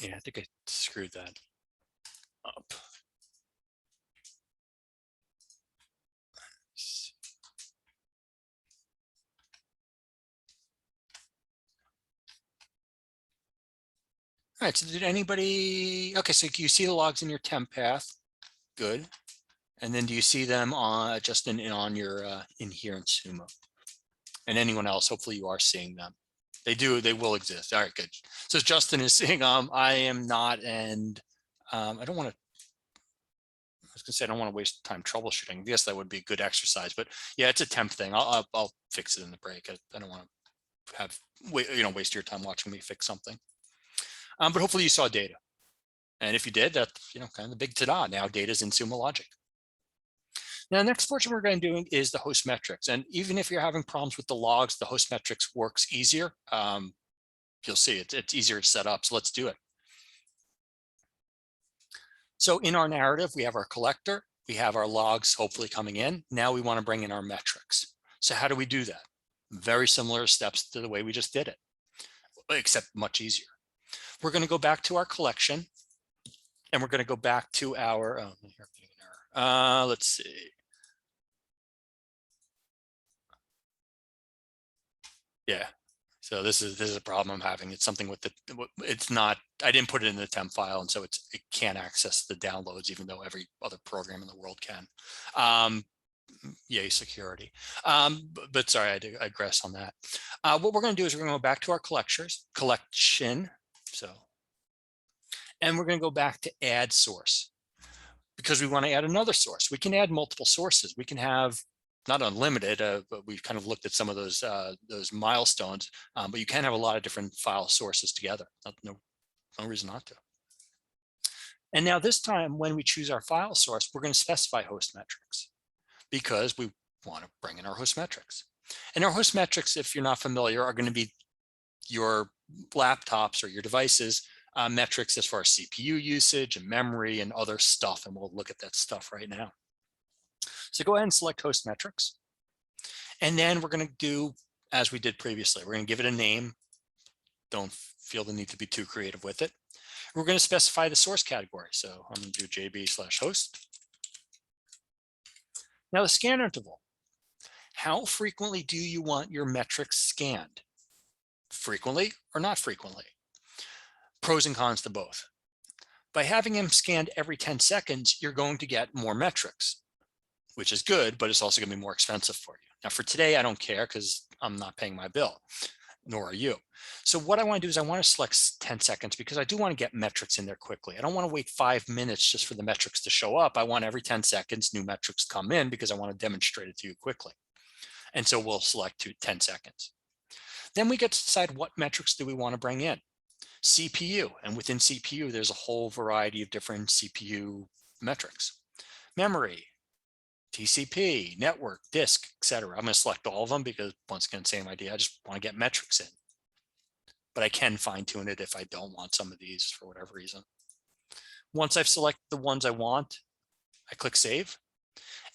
Yeah, I think I screwed that up. All right, so did anybody, okay, so you see the logs in your temp path, good. And then do you see them on just on your in here in Sumo? And anyone else, hopefully you are seeing them. They will exist. All right, good. So Justin is saying, I am not, and I don't want to, I was gonna say I don't want to waste time troubleshooting. Yes, that would be a good exercise, but yeah, it's a temp thing. I'll fix it in the break. I don't want to have waste your time watching me fix something. But hopefully you saw data, and if you did, that's kind of the big ta-da. Now data's in Sumo Logic. Now, the next portion we're going to do is the host metrics. And even if you're having problems with the logs, the host metrics works easier. You'll see it's easier to set up. So let's do it. So in our narrative, we have our collector. We have our logs hopefully coming in. Now we want to bring in our metrics. So how do we do that? Very similar steps to the way we just did it, except much easier. We're going to go back to our collection, and we're going to go back to our, let's see. Yeah, So this is a problem I'm having. It's something with it's not, I didn't put it in the temp file, and so it can't access the downloads, even though every other program in the world can. Yay, security. But sorry, I digress on that. What we're going to do is we're going to go back to our collection. So, and we're going to go back to add source, because we want to add another source. We can add multiple sources. We can have not unlimited, but we've kind of looked at some of those milestones, but you can have a lot of different file sources together. No reason not to. And now this time, when we choose our file source, we're going to specify host metrics, because we want to bring in our host metrics. And our host metrics, if you're not familiar, are going to be your laptops or your devices metrics as far as CPU usage and memory and other stuff. And we'll look at that stuff right now. So go ahead and select host metrics. And then we're going to do as we did previously. We're going to give it a name. Don't feel the need to be too creative with it. We're going to specify the source category. So I'm going to do JB/host. Now the scan interval. How frequently do you want your metrics scanned? Frequently or not frequently? Pros and cons to both. By having them scanned every 10 seconds, you're going to get more metrics, which is good, but it's also going to be more expensive for you. Now for today, I don't care because I'm not paying my bill, nor are you. So what I want to do is I want to select 10 seconds because I do want to get metrics in there quickly. I don't want to wait 5 minutes just for the metrics to show up. I want every 10 seconds new metrics come in because I want to demonstrate it to you quickly. And so we'll select 10 seconds. Then we get to decide what metrics do we want to bring in. CPU, and within CPU, there's a whole variety of different CPU metrics. Memory, TCP, network, disk, etc. I'm going to select all of them because once again, same idea. I just want to get metrics in. But I can fine tune it if I don't want some of these for whatever reason. Once I've selected the ones I want, I click save.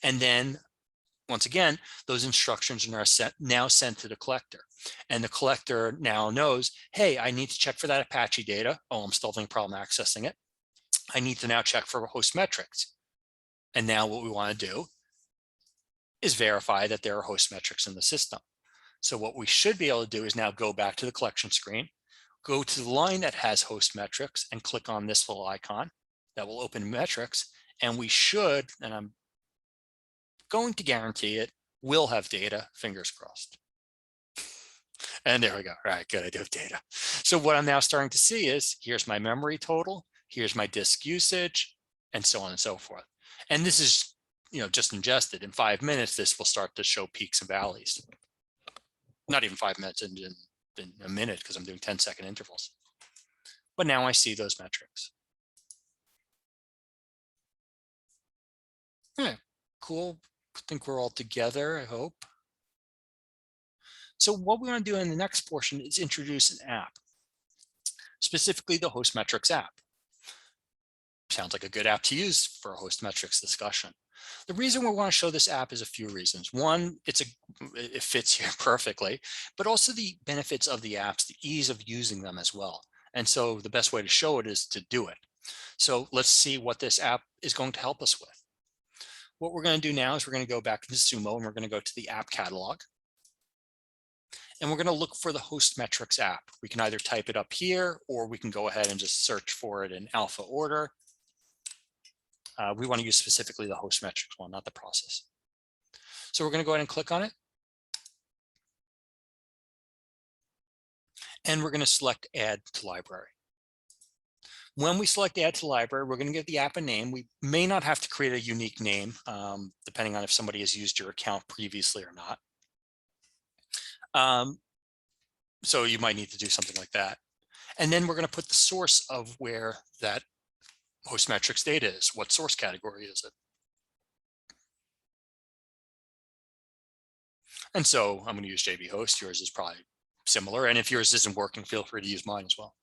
And then once again, those instructions are now sent to the collector. And the collector now knows, hey, I need to check for that Apache data. Oh, I'm still having a problem accessing it. I need to now check for host metrics. And now what we want to do is verify that there are host metrics in the system. So what we should be able to do is now go back to the collection screen, go to the line that has host metrics and click on this little icon that will open metrics. And we should, and I'm going to guarantee it, will have data, fingers crossed. And there we go. All right, good, I do have data. So what I'm now starting to see is here's my memory total, here's my disk usage, and so on and so forth. And this is, just ingested. In 5 minutes, this will start to show peaks and valleys. Not even 5 minutes, in a minute, because I'm doing 10-second intervals. But now I see those metrics. All right, cool. I think we're all together, I hope. So what we want to do in the next portion is introduce an app, specifically the host metrics app. Sounds like a good app to use for a host metrics discussion. The reason we want to show this app is a few reasons. One, it fits here perfectly, but also the benefits of the apps, the ease of using them as well. And so the best way to show it is to do it. So let's see what this app is going to help us with. What we're going to do now is we're going to go back into Sumo and we're going to go to the app catalog. And we're going to look for the host metrics app. We can either type it up here or we can go ahead and just search for it in alpha order. We want to use specifically the host metrics one, not the process. So we're going to go ahead and click on it. And we're going to select add to library. When we select add to library, we're going to give the app a name. We may not have to create a unique name, depending on if somebody has used your account previously or not. So you might need to do something like that. And then we're going to put the source of where that host metrics data is. What source category is it? And so I'm going to use JB host. Yours is probably similar. And if yours isn't working, feel free to use mine as well.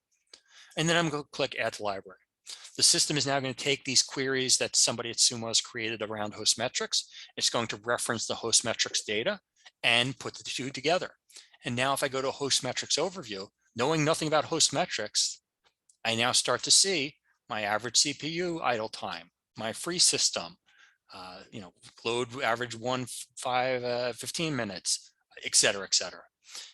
And then I'm going to click add to library. The system is now going to take these queries that somebody at Sumo has created around host metrics. It's going to reference the host metrics data and put the two together. And now if I go to host metrics overview, knowing nothing about host metrics, I now start to see my average CPU idle time, my free system, load average 15 minutes, et cetera, et cetera.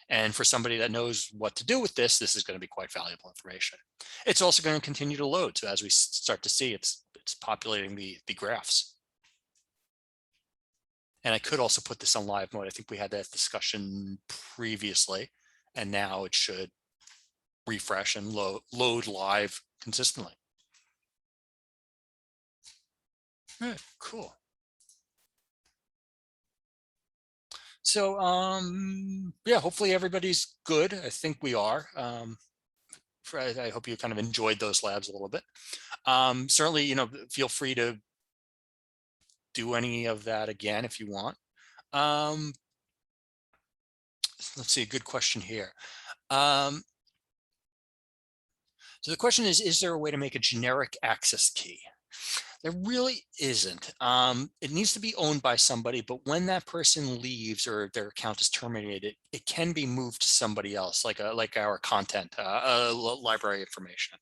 And for somebody that knows what to do with this is going to be quite valuable information. It's also going to continue to load. So as we start to see, it's populating the graphs. And I could also put this on live mode. I think we had that discussion previously, and now it should refresh and load live consistently. All right, cool. So yeah, hopefully everybody's good. I think we are. I hope you kind of enjoyed those labs a little bit. Certainly, you know, feel free to do any of that again if you want. Let's see, a good question here. So the question is there a way to make a generic access key? There really isn't. It needs to be owned by somebody, but when that person leaves or their account is terminated, it can be moved to somebody else, like our content, library information.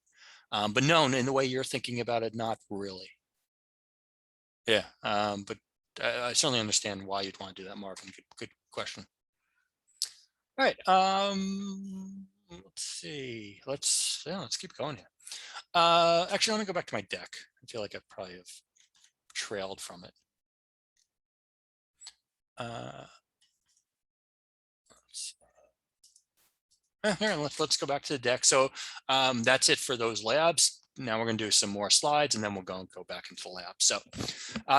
But no, in the way you're thinking about it, not really. Yeah, but I certainly understand why you'd want to do that, Marvin. Good question. All right. Let's see. Let's keep going here. Actually, let me go back to my deck. I feel like I probably have trailed from it. Here, let's go back to the deck. So that's it for those labs. Now we're going to do some more slides, and then we'll go back into the lab. So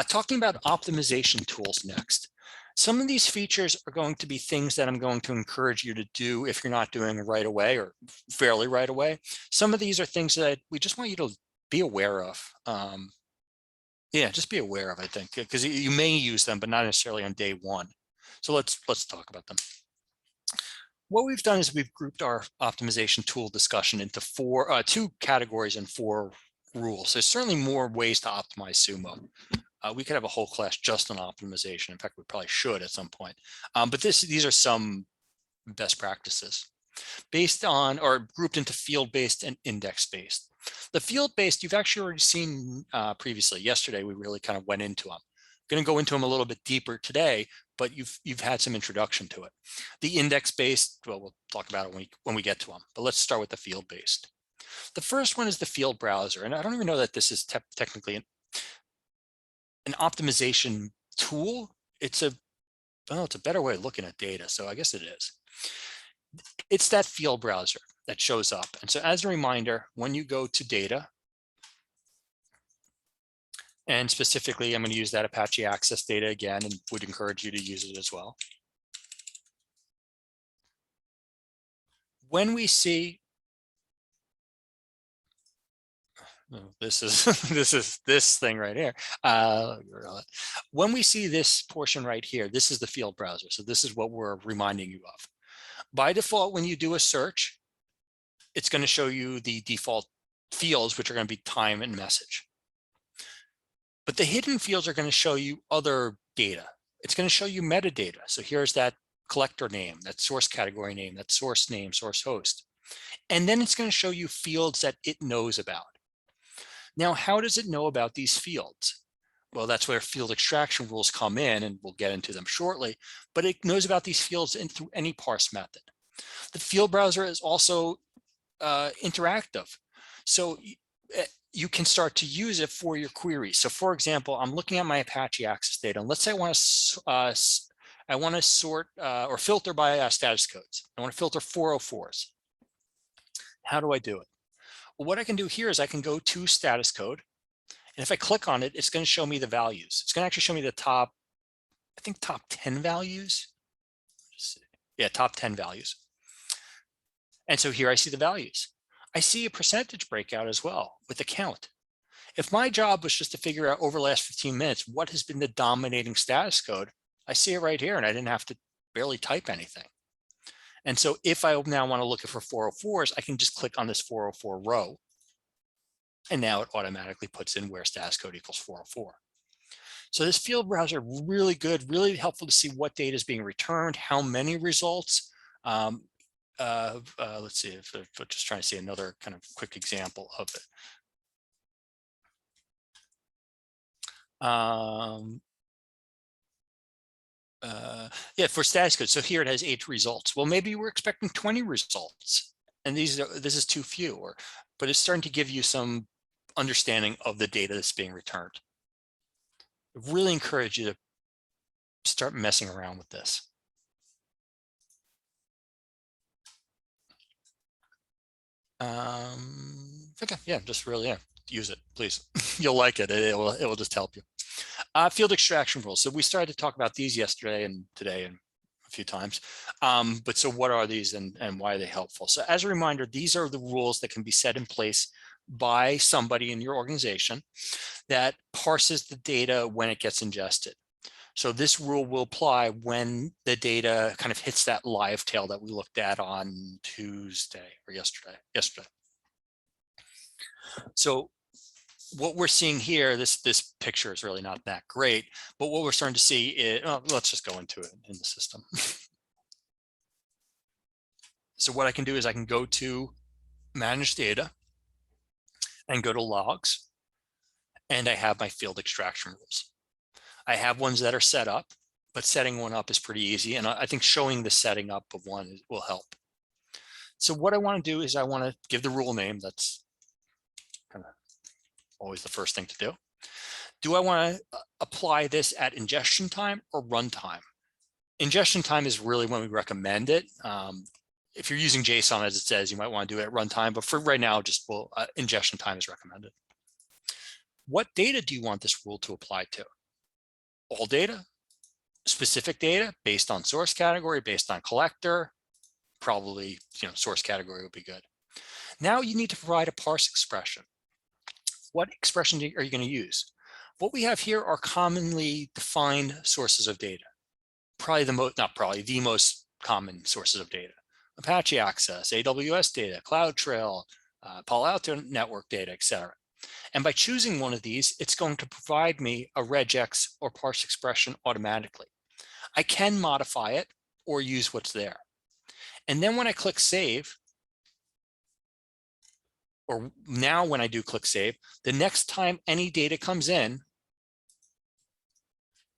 talking about optimization tools next. Some of these features are going to be things that I'm going to encourage you to do if you're not doing it right away or fairly right away. Some of these are things that we just want you to be aware of. Yeah, just be aware of, I think, because you may use them, but not necessarily on day one. So let's talk about them. What we've done is we've grouped our optimization tool discussion into two categories and 4 rules. There's certainly more ways to optimize Sumo. We could have a whole class just on optimization. In fact, we probably should at some point. But these are some best practices based on or grouped into field-based and index-based. The field-based, you've actually already seen previously. Yesterday, we really kind of went into them. I'm going to go into them a little bit deeper today, but you've had some introduction to it. The index-based, well, we'll talk about it when we get to them, but let's start with the field-based. The first one is the field browser, and I don't even know that this is technically an optimization tool. It's a better way of looking at data, so I guess it is. It's that field browser that shows up. And so as a reminder, when you go to data, and specifically, I'm going to use that Apache Access data again, and would encourage you to use it as well. When we see, this is this thing right here. When we see this portion right here, this is the field browser. So this is what we're reminding you of. By default, when you do a search, it's going to show you the default fields, which are going to be time and message. But the hidden fields are going to show you other data. It's going to show you metadata. So here's that collector name, that source category name, that source name, source host. And then it's going to show you fields that it knows about. Now, how does it know about these fields? Well, that's where field extraction rules come in, and we'll get into them shortly. But it knows about these fields through any parse method. The field browser is also interactive. So you can start to use it for your queries. So for example, I'm looking at my Apache Access data, and let's say I want to sort or filter by status codes. I want to filter 404s. How do I do it? Well, what I can do here is I can go to status code, and if I click on it, it's going to show me the values. It's going to actually show me the top, I think top 10 values. Yeah, top 10 values. And so here I see the values. I see a percentage breakout as well with the count. If my job was just to figure out over the last 15 minutes, what has been the dominating status code, I see it right here, and I didn't have to barely type anything. And so if I now want to look for 404s, I can just click on this 404 row. And now it automatically puts in where status code equals 404. So this field browser, really good, really helpful to see what data is being returned, how many results. Let's see if we're just trying to see another kind of quick example of it. Yeah, for status code. So here it has 8 results. Well, maybe we're expecting 20 results, and this is too few. But it's starting to give you some understanding of the data that's being returned. I really encourage you to start messing around with this. Okay, yeah, just really, use it, please. You'll like it. It will just help you. Field extraction rules. So we started to talk about these yesterday and today and a few times. But so what are these and why are they helpful? So as a reminder, these are the rules that can be set in place by somebody in your organization that parses the data when it gets ingested. So this rule will apply when the data kind of hits that live tail that we looked at on Tuesday or yesterday. So what we're seeing here, this picture is really not that great, but what we're starting to see is, let's just go into it in the system. So what I can do is I can go to manage data and go to logs, and I have my field extraction rules. I have ones that are set up, but setting one up is pretty easy, and I think showing the setting up of one will help. So what I want to do is I want to give the rule name. That's kind of always the first thing to do. Do I want to apply this at ingestion time or runtime? Ingestion time is really when we recommend it. If you're using JSON as it says, you might want to do it at runtime, but for right now, just ingestion time is recommended. What data do you want this rule to apply to? All data, specific data based on source category, based on collector, probably source category would be good. Now you need to provide a parse expression. What expression are you going to use? What we have here are commonly defined sources of data. Probably the most common sources of data. Apache Access, AWS data, CloudTrail, Palo Alto network data, etc. And by choosing one of these, it's going to provide me a regex or parse expression automatically. I can modify it or use what's there. And then when I click save, or now when I do click save, the next time any data comes in,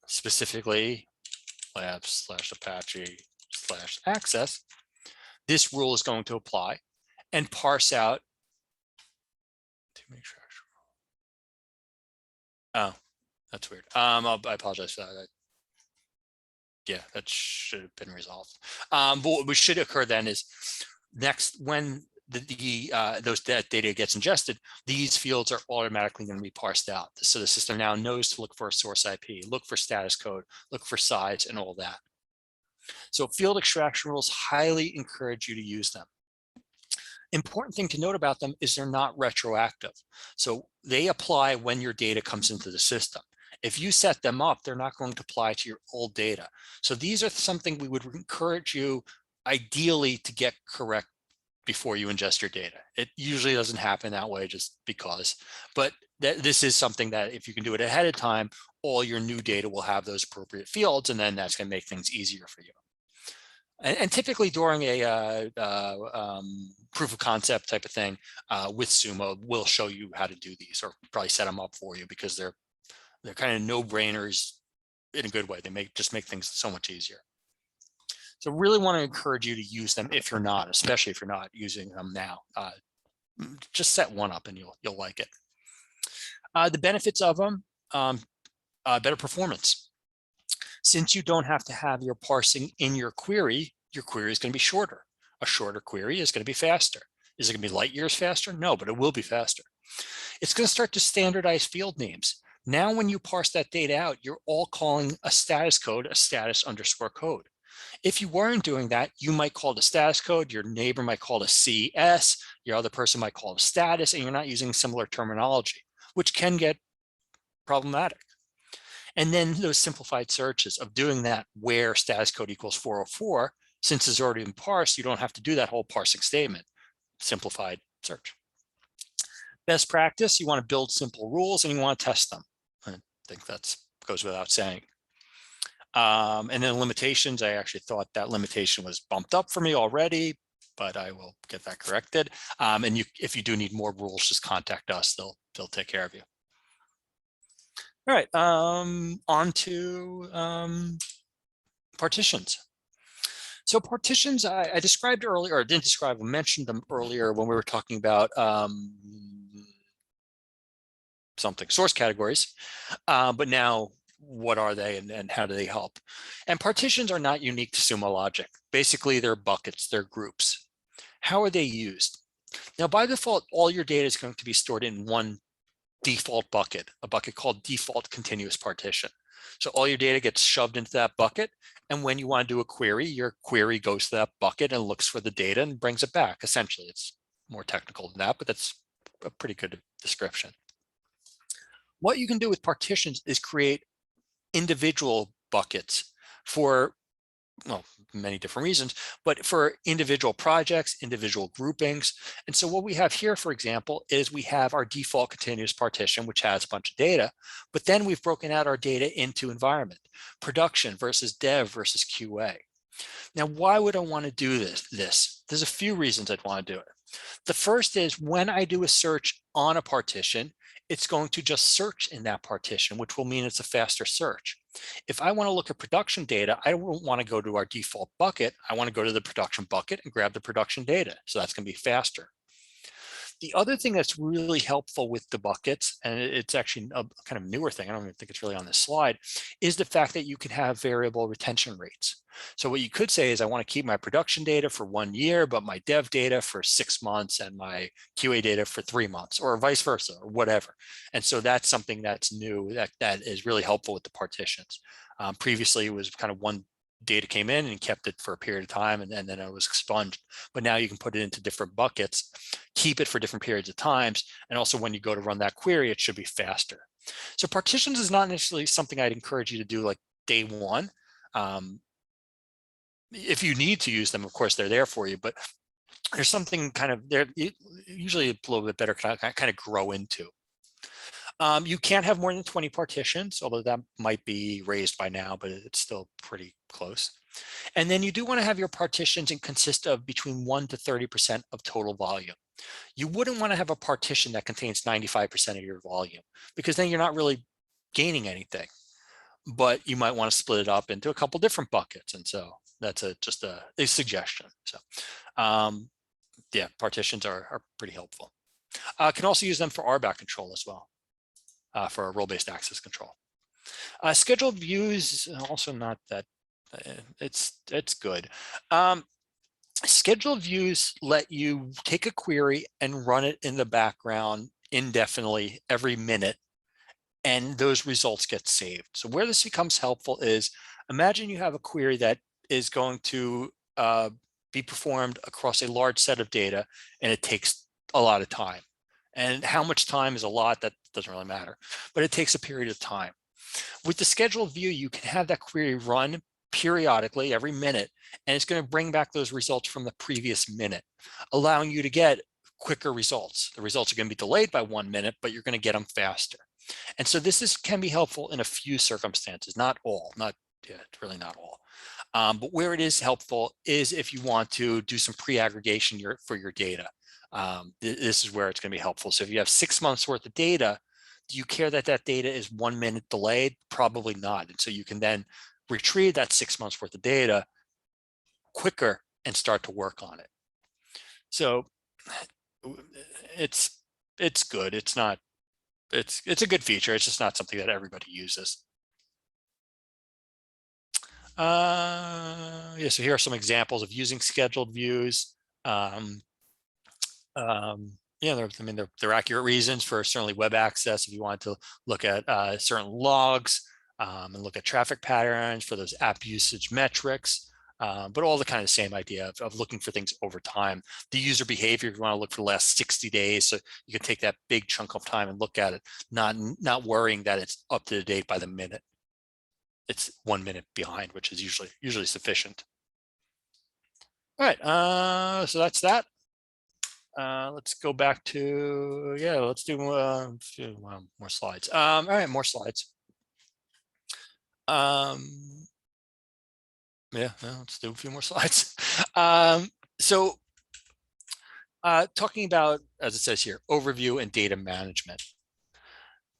specifically labs/apache/access, this rule is going to apply and parse out to make sure. Oh, that's weird. I apologize for that. Yeah, that should have been resolved. But what should occur then is next when that data gets ingested, these fields are automatically going to be parsed out. So the system now knows to look for a source IP, look for status code, look for size, and all that. So field extraction rules, highly encourage you to use them. Important thing to note about them is they're not retroactive. So they apply when your data comes into the system. If you set them up, they're not going to apply to your old data. So these are something we would encourage you ideally to get correct before you ingest your data. It usually doesn't happen that way just because, but this is something that if you can do it ahead of time, all your new data will have those appropriate fields, and then that's going to make things easier for you. And typically during a proof of concept type of thing with Sumo, we'll show you how to do these, or probably set them up for you, because they're kind of no-brainers in a good way. They just make things so much easier. So really want to encourage you to use them if you're not, especially if you're not using them now. Just set one up and you'll like it. The benefits of them, better performance. Since you don't have to have your parsing in your query is going to be shorter. A shorter query is going to be faster. Is it going to be light years faster? No, but it will be faster. It's going to start to standardize field names. Now, when you parse that data out, you're all calling a status code a status_code. If you weren't doing that, you might call it a status code, your neighbor might call it a CS, your other person might call it a status, and you're not using similar terminology, which can get problematic. And then those simplified searches of doing that where status code equals 404, since it's already been parsed, you don't have to do that whole parsing statement. Simplified search. Best practice, you want to build simple rules and you want to test them. I think that goes without saying. And then limitations, I actually thought that limitation was bumped up for me already, but I will get that corrected. And if you do need more rules, just contact us. They'll take care of you. All right, on to Partitions. So partitions, I described earlier, or didn't describe, I mentioned them earlier when we were talking about something, source categories, but now what are they and how do they help? And partitions are not unique to Sumo Logic. Basically, they're buckets, they're groups. How are they used? Now, by default, all your data is going to be stored in one default bucket, a bucket called default continuous partition. So all your data gets shoved into that bucket. And when you want to do a query, your query goes to that bucket and looks for the data and brings it back. Essentially, it's more technical than that, but that's a pretty good description. What you can do with partitions is create individual buckets for, well, many different reasons, but for individual projects, individual groupings. And so what we have here, for example, is we have our default continuous partition, which has a bunch of data, but then we've broken out our data into environment, production versus dev versus QA. Now, why would I want to do this? There's a few reasons I'd want to do it. The first is when I do a search on a partition, it's going to just search in that partition, which will mean it's a faster search. If I want to look at production data, I don't want to go to our default bucket. I want to go to the production bucket and grab the production data. So that's going to be faster. The other thing that's really helpful with the buckets, and it's actually a kind of newer thing, I don't even think it's really on this slide, is the fact that you can have variable retention rates. So what you could say is I want to keep my production data for 1 year, but my dev data for 6 months and my QA data for 3 months, or vice versa, or whatever. And so that's something that's new that is really helpful with the partitions. Previously, it was kind of one data came in and kept it for a period of time, and then it was expunged. But now you can put it into different buckets, keep it for different periods of times, and also when you go to run that query, it should be faster. So partitions is not necessarily something I'd encourage you to do like day one. If you need to use them, of course, they're there for you, but there's something kind of there, usually a little bit better kind of grow into. You can't have more than 20 partitions, although that might be raised by now, but it's still pretty close. And then you do want to have your partitions and consist of between 1 to 30% of total volume. You wouldn't want to have a partition that contains 95% of your volume, because then you're not really gaining anything. But you might want to split it up into a couple different buckets. And so that's just a suggestion. So yeah, partitions are pretty helpful. Can also use them for RBAC control as well. For a role-based access control. Scheduled views, also not that, it's good. Scheduled views let you take a query and run it in the background indefinitely every minute, and those results get saved. So where this becomes helpful is, imagine you have a query that is going to be performed across a large set of data, and it takes a lot of time. And how much time is a lot, that doesn't really matter, but it takes a period of time. With the scheduled view, you can have that query run periodically every minute, and it's going to bring back those results from the previous minute, allowing you to get quicker results. The results are going to be delayed by 1 minute, but you're going to get them faster. And so this can be helpful in a few circumstances, not all, really not all. But where it is helpful is if you want to do some pre-aggregation for your data. This is where it's going to be helpful. So if you have 6 months worth of data, do you care that that data is 1 minute delayed? Probably not. And so you can then retrieve that 6 months worth of data quicker and start to work on it. So it's good. It's not, it's a good feature. It's just not something that everybody uses. Yeah, so here are some examples of using scheduled views. Yeah, they're accurate reasons for certainly web access if you want to look at certain logs and look at traffic patterns for those app usage metrics, but all the kind of same idea of looking for things over time. The user behavior, if you want to look for the last 60 days, so you can take that big chunk of time and look at it, not worrying that it's up to date by the minute. It's 1 minute behind, which is usually sufficient. All right, so that's that. Let's go back to, yeah, let's do more slides. All right, more slides. Yeah, let's do a few more slides. So talking about, as it says here, overview and data management.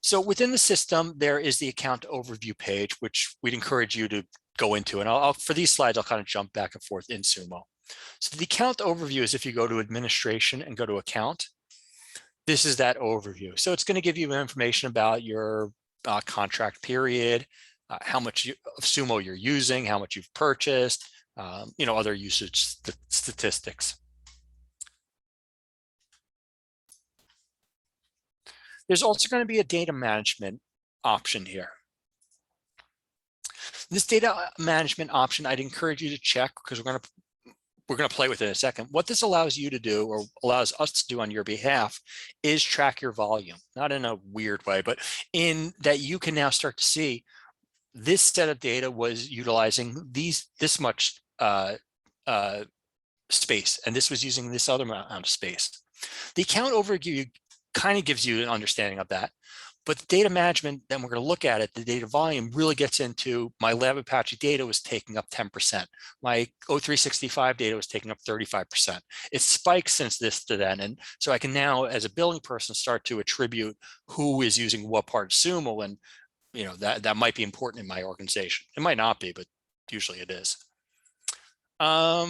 So within the system, there is the account overview page, which we'd encourage you to go into. And I'll for these slides, I'll kind of jump back and forth in Sumo. So the account overview is if you go to administration and go to account, this is that overview. So it's going to give you information about your contract period, how much of Sumo you're using, how much you've purchased, other usage statistics. There's also going to be a data management option here. This data management option, I'd encourage you to check because we're going to play with it in a second. What this allows you to do, or allows us to do on your behalf, is track your volume, not in a weird way, but in that you can now start to see this set of data was utilizing this much space, and this was using this other amount of space. The account overview kind of gives you an understanding of that. But the data management, then we're going to look at it, the data volume really gets into my Lab Apache data was taking up 10%. My O365 data was taking up 35%. It spikes since this to then. And so I can now, as a billing person, start to attribute who is using what part of Sumo. And that might be important in my organization. It might not be, but usually it is. Now,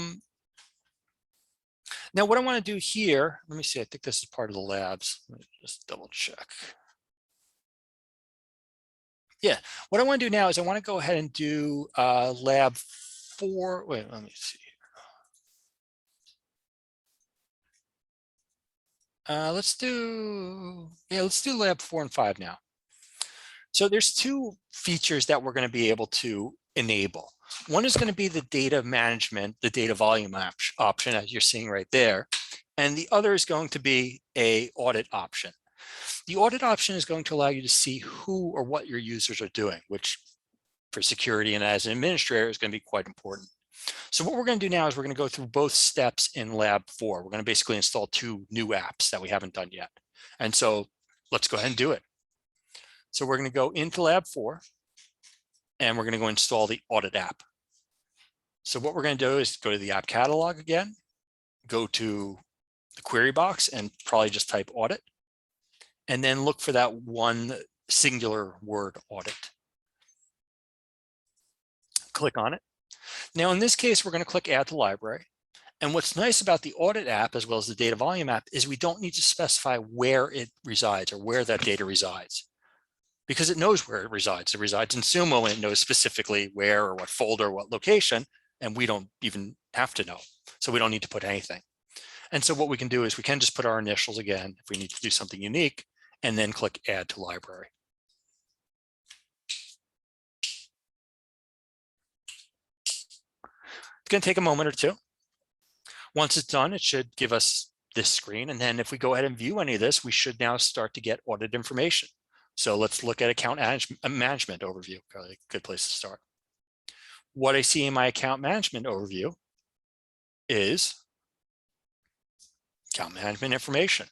what I want to do here, let me see, I think this is part of the labs. Let me just double check. Yeah, what I want to do now is I want to go ahead and do lab 4. Wait, let me see. Let's do lab 4 and 5 now. So there's 2 features that we're going to be able to enable. One is going to be the data management, the data volume option, as you're seeing right there. And the other is going to be a audit option. The audit option is going to allow you to see who or what your users are doing, which for security and as an administrator is going to be quite important. So what we're going to do now is we're going to go through both steps in lab 4. We're going to basically install 2 new apps that we haven't done yet. And so let's go ahead and do it. So we're going to go into lab 4 and we're going to go install the audit app. So what we're going to do is go to the app catalog again, go to the query box and probably just type audit, and then look for that one singular word audit. Click on it. Now, in this case, we're going to click add to library. And what's nice about the audit app, as well as the data volume app, is we don't need to specify where it resides or where that data resides, because it knows where it resides. It resides in Sumo and it knows specifically where or what folder, what location, and we don't even have to know. So we don't need to put anything. And so what we can do is we can just put our initials again if we need to do something unique, and then click add to library. It's going to take a moment or 2. Once it's done, it should give us this screen. And then if we go ahead and view any of this, we should now start to get audit information. So let's look at account management overview. Probably a good place to start. What I see in my account management overview is account management information,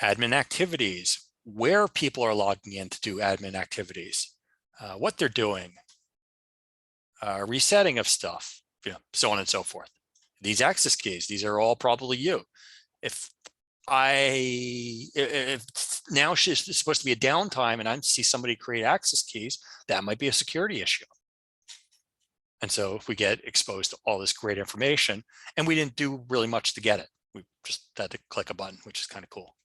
admin activities, where people are logging in to do admin activities, what they're doing, resetting of stuff, so on and so forth. These access keys, these are all probably you. If now it's supposed to be a downtime and I see somebody create access keys, that might be a security issue. And so if we get exposed to all this great information and we didn't do really much to get it, we just had to click a button, which is kind of cool.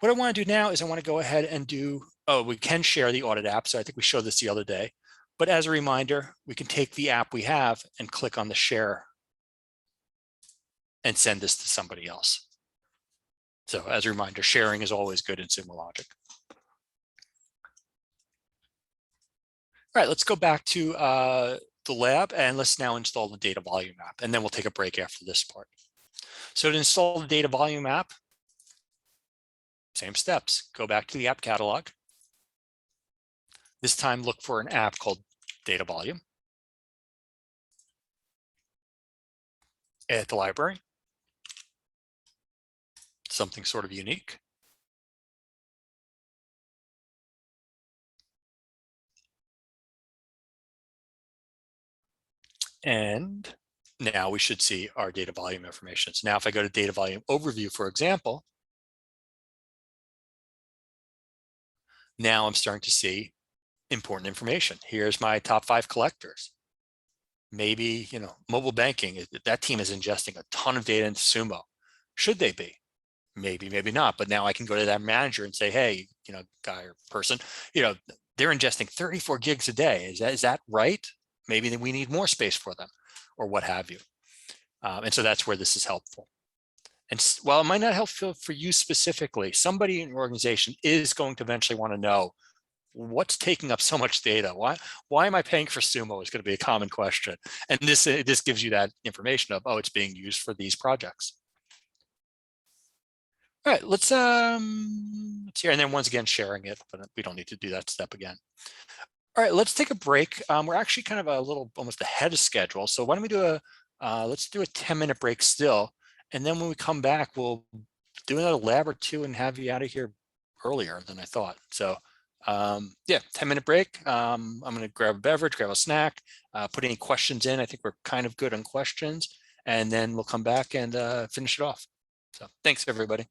What I want to do now is I want to go ahead and do, we can share the audit app. So I think we showed this the other day, but as a reminder, we can take the app we have and click on the share and send this to somebody else. So as a reminder, sharing is always good in Sumo Logic. All right, let's go back to the lab and let's now install the data volume app, and then we'll take a break after this part. So to install the data volume app, same steps. Go back to the app catalog. This time look for an app called data volume. Add to library. Something sort of unique. And now we should see our data volume information. So now if I go to data volume overview, for example, now I'm starting to see important information. Here's my top 5 collectors. Maybe, mobile banking, that team is ingesting a ton of data into Sumo. Should they be? Maybe, maybe not. But now I can go to that manager and say, hey, guy or person, they're ingesting 34 gigs a day. Is that right? Maybe then we need more space for them, or what have you. And so that's where this is helpful. And while it might not help for you specifically, somebody in your organization is going to eventually want to know what's taking up so much data. Why am I paying for Sumo is going to be a common question. And this gives you that information of, oh, it's being used for these projects. All right, let's hear, and then once again sharing it, but we don't need to do that step again. All right, let's take a break. We're actually kind of a little almost ahead of schedule. So why don't we do let's do a 10-minute break still. And then when we come back, we'll do another lab or two and have you out of here earlier than I thought. So yeah, 10-minute break. I'm going to grab a beverage, grab a snack, put any questions in. I think we're kind of good on questions, and then we'll come back and finish it off. So thanks, everybody.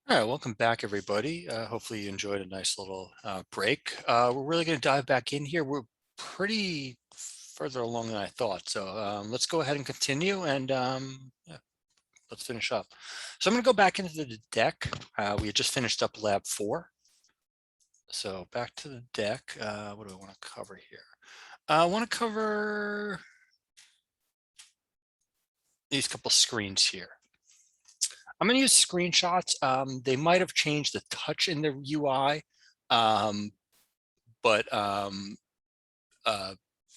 All right, welcome back, everybody. Hopefully you enjoyed a nice little break. We're really going to dive back in here. We're pretty further along than I thought. So let's go ahead and continue and yeah, let's finish up. So I'm going to go back into the deck. We had just finished up lab 4. So back to the deck. What do I want to cover here? I want to cover these couple screens here. I'm going to use screenshots. They might have changed the touch in the UI, but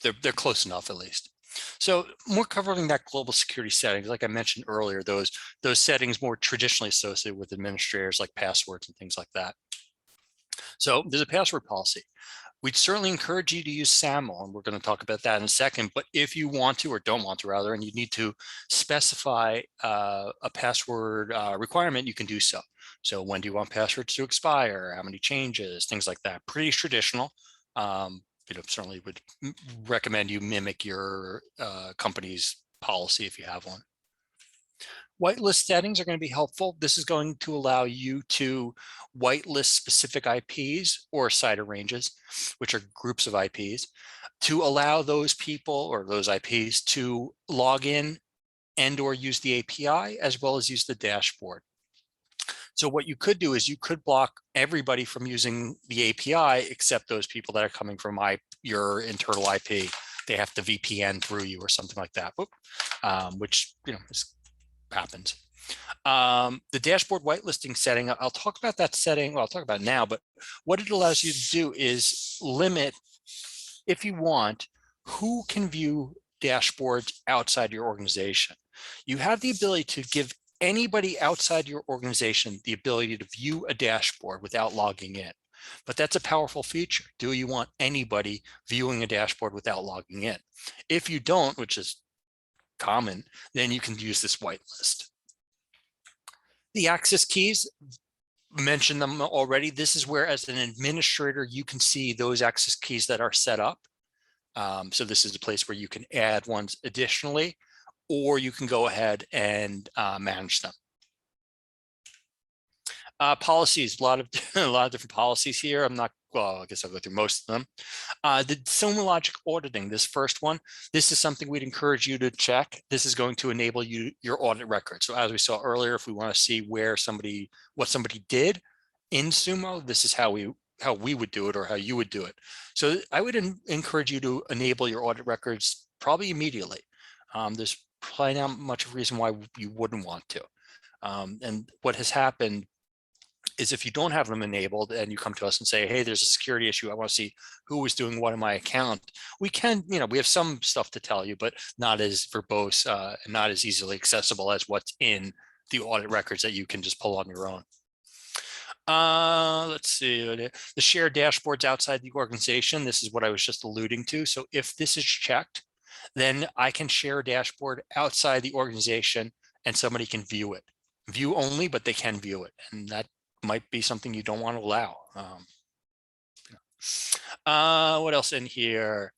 they're close enough at least. So more covering that global security settings, like I mentioned earlier, those settings more traditionally associated with administrators, like passwords and things like that. So there's a password policy. We'd certainly encourage you to use SAML, and we're going to talk about that in a second. But if you want to, or don't want to rather, and you need to specify a password requirement, you can do so. So when do you want passwords to expire? How many changes? Things like that. Pretty traditional. Certainly would recommend you mimic your company's policy if you have one. Whitelist settings are going to be helpful. This is going to allow you to whitelist specific IPs or CIDR ranges, which are groups of IPs, to allow those people or those IPs to log in and or use the API as well as use the dashboard. So what you could do is you could block everybody from using the API except those people that are coming from your internal IP. They have to VPN through you or something like that, which happens. The dashboard whitelisting setting, I'll talk about that setting. Well, I'll talk about it now, but what it allows you to do is limit, if you want, who can view dashboards outside your organization. You have the ability to give anybody outside your organization the ability to view a dashboard without logging in. But that's a powerful feature. Do you want anybody viewing a dashboard without logging in? If you don't, which is common, then you can use this whitelist. The access keys, mentioned them already. This is where, as an administrator, you can see those access keys that are set up. So this is a place where you can add ones additionally, or you can go ahead and manage them. Policies, a lot of different policies here. I guess I'll go through most of them. The Sumo Logic auditing, this first one, this is something we'd encourage you to check. This is going to enable your audit record. So as we saw earlier, if we want to see what somebody did in Sumo, this is how we would do it, or how you would do it. So I would encourage you to enable your audit records probably immediately. There's probably not much of a reason why you wouldn't want to. And what has happened is, if you don't have them enabled and you come to us and say, hey, there's a security issue, I want to see who was doing what in my account, we can, we have some stuff to tell you, but not as verbose and not as easily accessible as what's in the audit records that you can just pull on your own. Let's see, the shared dashboards outside the organization. This is what I was just alluding to. So if this is checked, then I can share a dashboard outside the organization and somebody can view it. View only, but they can view it. And that might be something you don't want to allow. What else in here?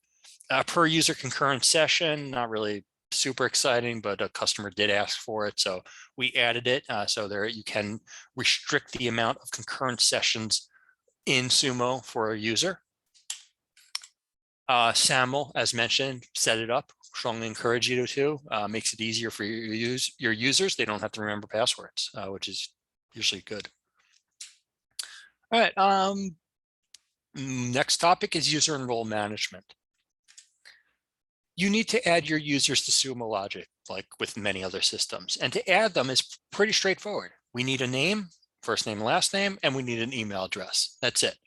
Per user concurrent session, not really super exciting, but a customer did ask for it, so we added it. So there you can restrict the amount of concurrent sessions in Sumo for a user. SAML, as mentioned, set it up. Strongly encourage you to. Makes it easier for your users. They don't have to remember passwords, which is usually good. All right. Next topic is user and role management. You need to add your users to Sumo Logic, like with many other systems. And to add them is pretty straightforward. We need a name, first name, last name, and we need an email address. That's it.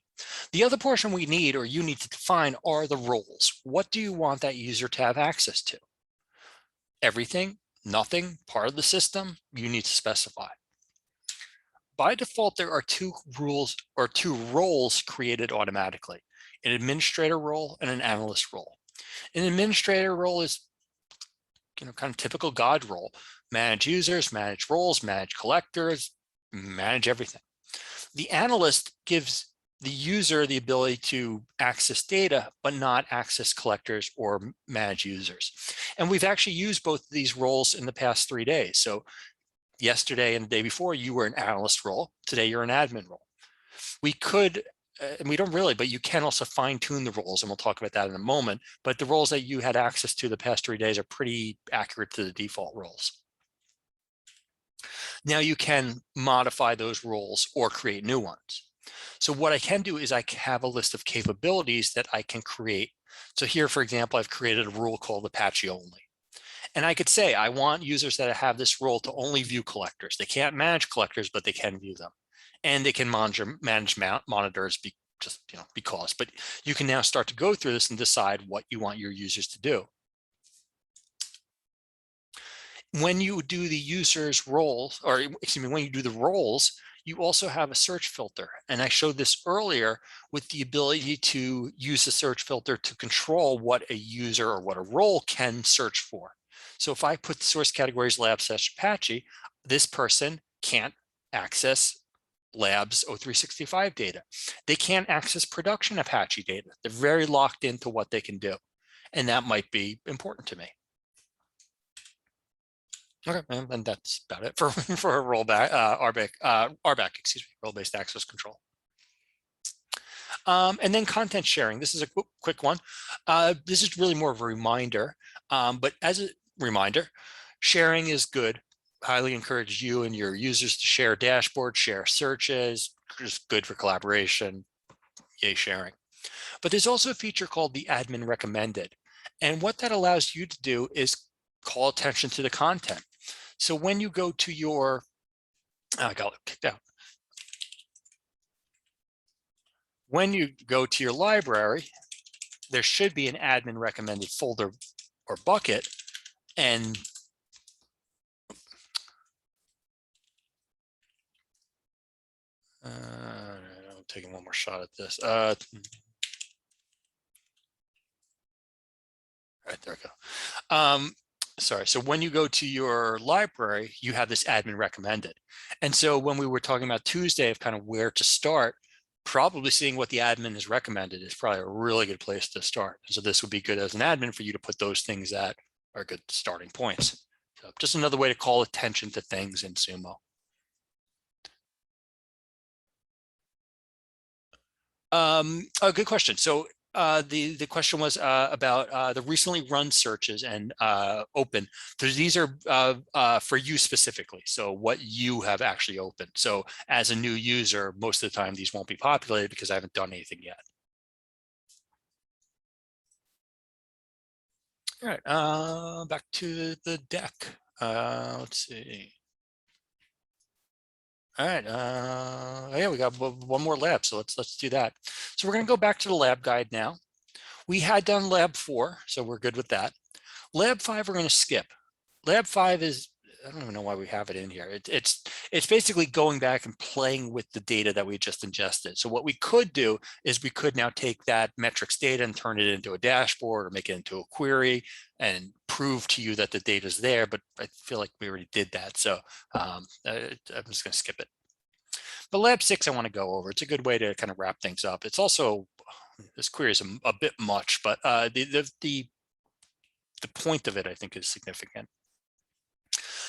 The other portion we need, or you need to define, are the roles. What do you want that user to have access to? Everything, nothing, part of the system, you need to specify. By default, there are two roles created automatically: an administrator role and an analyst role. An administrator role is kind of typical God role: manage users, manage roles, manage collectors, manage everything. The analyst gives the user the ability to access data, but not access collectors or manage users. And we've actually used both of these roles in the past 3 days. So Yesterday and the day before, you were an analyst role. Today, you're an admin role. We could, and we don't really, but you can also fine tune the roles, and we'll talk about that in a moment. But the roles that you had access to the past 3 days are pretty accurate to the default roles. Now you can modify those roles or create new ones. So what I can do is I have a list of capabilities that I can create. So here, for example, I've created a rule called Apache only. And I could say, I want users that have this role to only view collectors. They can't manage collectors, but they can view them. And they can manage monitors because, but you can now start to go through this and decide what you want your users to do. When you do the user's roles, or excuse me, when you do the roles, you also have a search filter. And I showed this earlier with the ability to use the search filter to control what a user or what a role can search for. So if I put the source categories lab/Apache, this person can't access labs O365 data. They can't access production Apache data. They're very locked into what they can do. And that might be important to me. Okay, and that's about it for a rollback, RBAC, excuse me, role-based access control. And then content sharing. This is a quick one. This is really more of a reminder, but as a reminder, sharing is good. Highly encourage you and your users to share dashboards, share searches, just good for collaboration, yay sharing. But there's also a feature called the admin recommended. And what that allows you to do is call attention to the content. So when you go to your, I got kicked out. When you go to your library, there should be an admin recommended folder or bucket. And I'm taking one more shot at this. All right, there we go. Sorry, so when you go to your library, you have this admin recommended. And so when we were talking about Tuesday of kind of where to start, probably seeing what the admin has recommended is probably a really good place to start. So this would be good as an admin for you to put those things that are good starting points. So just another way to call attention to things in Sumo. A good question. So the question was about the recently run searches and open. These are for you specifically. So what you have actually opened. So as a new user, most of the time these won't be populated because I haven't done anything yet. All right, back to the deck. Let's see. All right, yeah, we got one more lab, so let's do that. So we're going to go back to the lab guide now. We had done lab 4, so we're good with that. Lab 5, we're going to skip. Lab 5 is, I don't even know why we have it in here. It's basically going back and playing with the data that we just ingested. So what we could do is we could now take that metrics data and turn it into a dashboard or make it into a query and prove to you that the data is there, but I feel like we already did that. So I'm just going to skip it. But lab 6, I want to go over. It's a good way to kind of wrap things up. It's also, this query is a bit much, but the point of it, I think, is significant.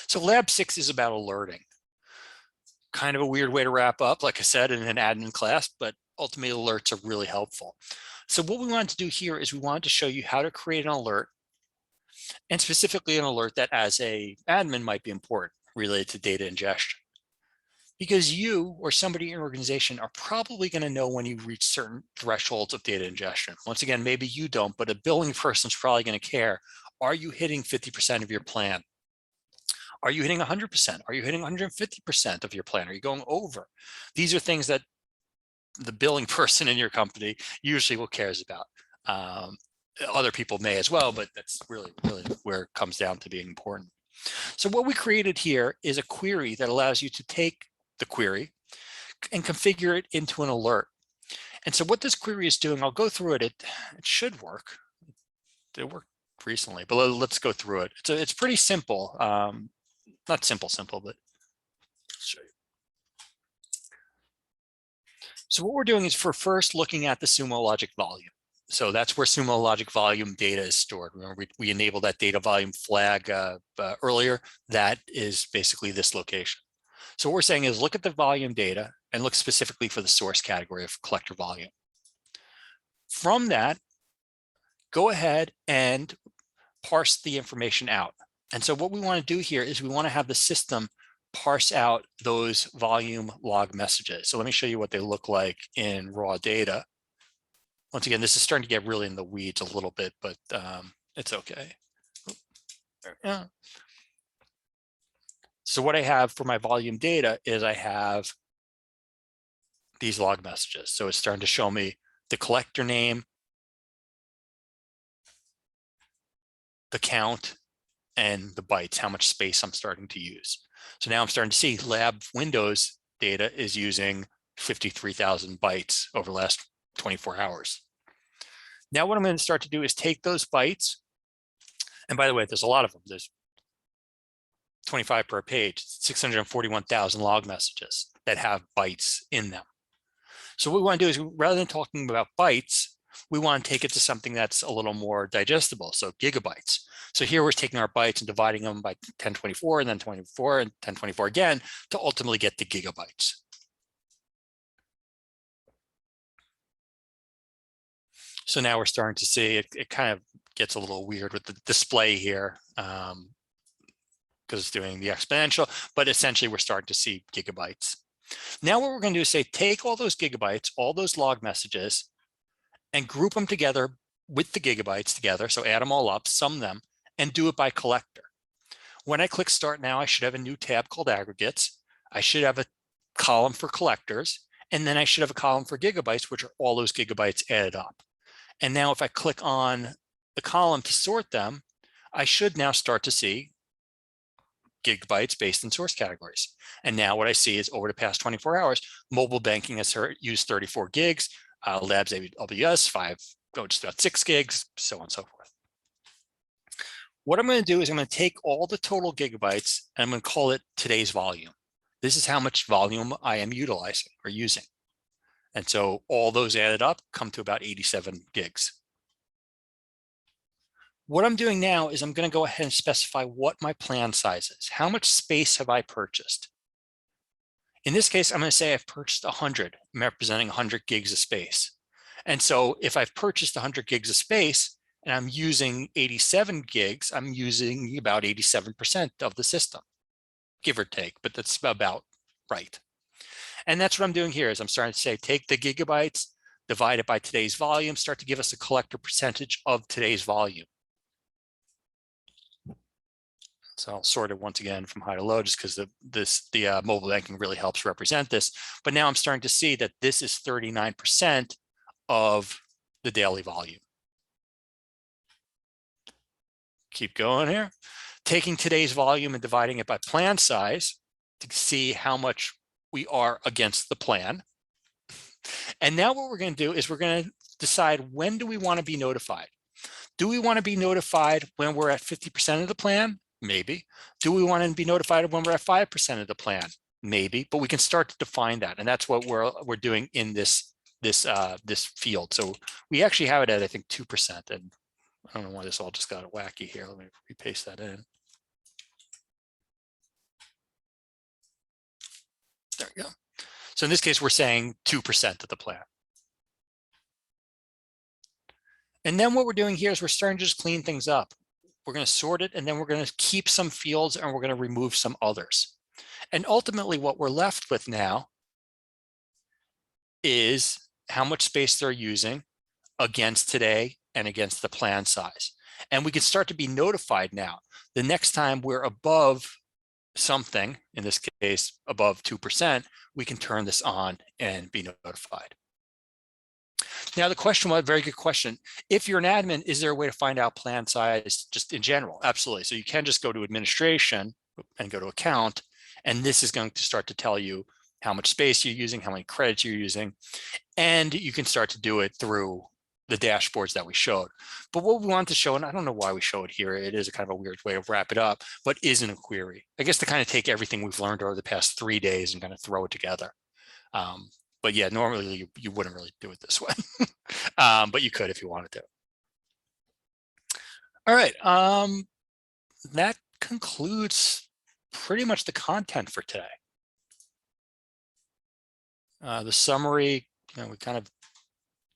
So lab 6 is about alerting. Kind of a weird way to wrap up, like I said, in an admin class, but ultimately alerts are really helpful. So what we wanted to do here is we wanted to show you how to create an alert, and specifically an alert that as a admin might be important related to data ingestion. Because you or somebody in your organization are probably going to know when you reach certain thresholds of data ingestion. Once again, maybe you don't, but a billing person is probably going to care. Are you hitting 50% of your plan? Are you hitting 100%? Are you hitting 150% of your plan? Are you going over? These are things that the billing person in your company usually will cares about. Other people may as well, but that's really where it comes down to being important. So what we created here is a query that allows you to take the query and configure it into an alert. And so what this query is doing, I'll go through it. It should work. It worked recently, but let's go through it. It's pretty simple. Not simple, but let's show you. So what we're doing is for first looking at the Sumo Logic volume. So that's where Sumo Logic volume data is stored. Remember, we enabled that data volume flag earlier. That is basically this location. So what we're saying is look at the volume data and look specifically for the source category of collector volume. From that, go ahead and parse the information out. And so what we want to do here is we want to have the system parse out those volume log messages. So let me show you what they look like in raw data. Once again, this is starting to get really in the weeds a little bit, but it's okay. Yeah. So what I have for my volume data is I have these log messages. So it's starting to show me the collector name, the count, and the bytes, how much space I'm starting to use. So now I'm starting to see lab Windows data is using 53,000 bytes over the last 24 hours. Now what I'm going to start to do is take those bytes, and by the way, there's a lot of them. There's 25 per page, 641,000 log messages that have bytes in them. So what we want to do is, rather than talking about bytes, we want to take it to something that's a little more digestible, so gigabytes. So here we're taking our bytes and dividing them by 1024 and then 24 and 1024 again to ultimately get the gigabytes. So now we're starting to see it kind of gets a little weird with the display here because it's doing the exponential, but essentially we're starting to see gigabytes. Now what we're going to do is say, take all those gigabytes, all those log messages, and group them together with the gigabytes together. So add them all up, sum them, and do it by collector. When I click Start now, I should have a new tab called Aggregates. I should have a column for collectors, and then I should have a column for gigabytes, which are all those gigabytes added up. And now if I click on the column to sort them, I should now start to see gigabytes based in source categories. And now what I see is over the past 24 hours, mobile banking has used 34 gigs, Labs AWS, just about 6 gigs, so on and so forth. What I'm going to do is I'm going to take all the total gigabytes and I'm going to call it today's volume. This is how much volume I am utilizing or using. And so all those added up come to about 87 gigs. What I'm doing now is I'm going to go ahead and specify what my plan size is. How much space have I purchased? In this case, I'm going to say I've purchased 100, representing 100 gigs of space. And so if I've purchased 100 gigs of space and I'm using 87 gigs, I'm using about 87% of the system, give or take, but that's about right. And that's what I'm doing here is I'm starting to say, take the gigabytes, divide it by today's volume, start to give us a collector percentage of today's volume. So I'll sort it once again from high to low, just because the mobile banking really helps represent this. But now I'm starting to see that this is 39% of the daily volume. Keep going here. Taking today's volume and dividing it by plan size to see how much we are against the plan. And now what we're going to do is we're going to decide, when do we want to be notified? Do we want to be notified when we're at 50% of the plan? Maybe. Do we want to be notified when we're at 5% of the plan? Maybe, but we can start to define that. And that's what we're doing in this field. So we actually have it at, I think, 2%. And I don't know why this all just got wacky here. Let me repaste that in. There we go. So in this case, we're saying 2% of the plan. And then what we're doing here is we're starting to just clean things up. We're going to sort it, and then we're going to keep some fields and we're going to remove some others. And ultimately what we're left with now is how much space they're using against today and against the plan size. And we can start to be notified now. The next time we're above something, in this case, above 2%, we can turn this on and be notified. Now the question was, very good question. If you're an admin, is there a way to find out plan size just in general? Absolutely. So you can just go to administration and go to account, and this is going to start to tell you how much space you're using, how many credits you're using, and you can start to do it through the dashboards that we showed. But what we want to show, and I don't know why we show it here, it is a kind of a weird way to wrap it up, but isn't a query. I guess to kind of take everything we've learned over the past 3 days and kind of throw it together. But yeah, normally you wouldn't really do it this way. But you could if you wanted to. All right. That concludes pretty much the content for today. The summary, we kind of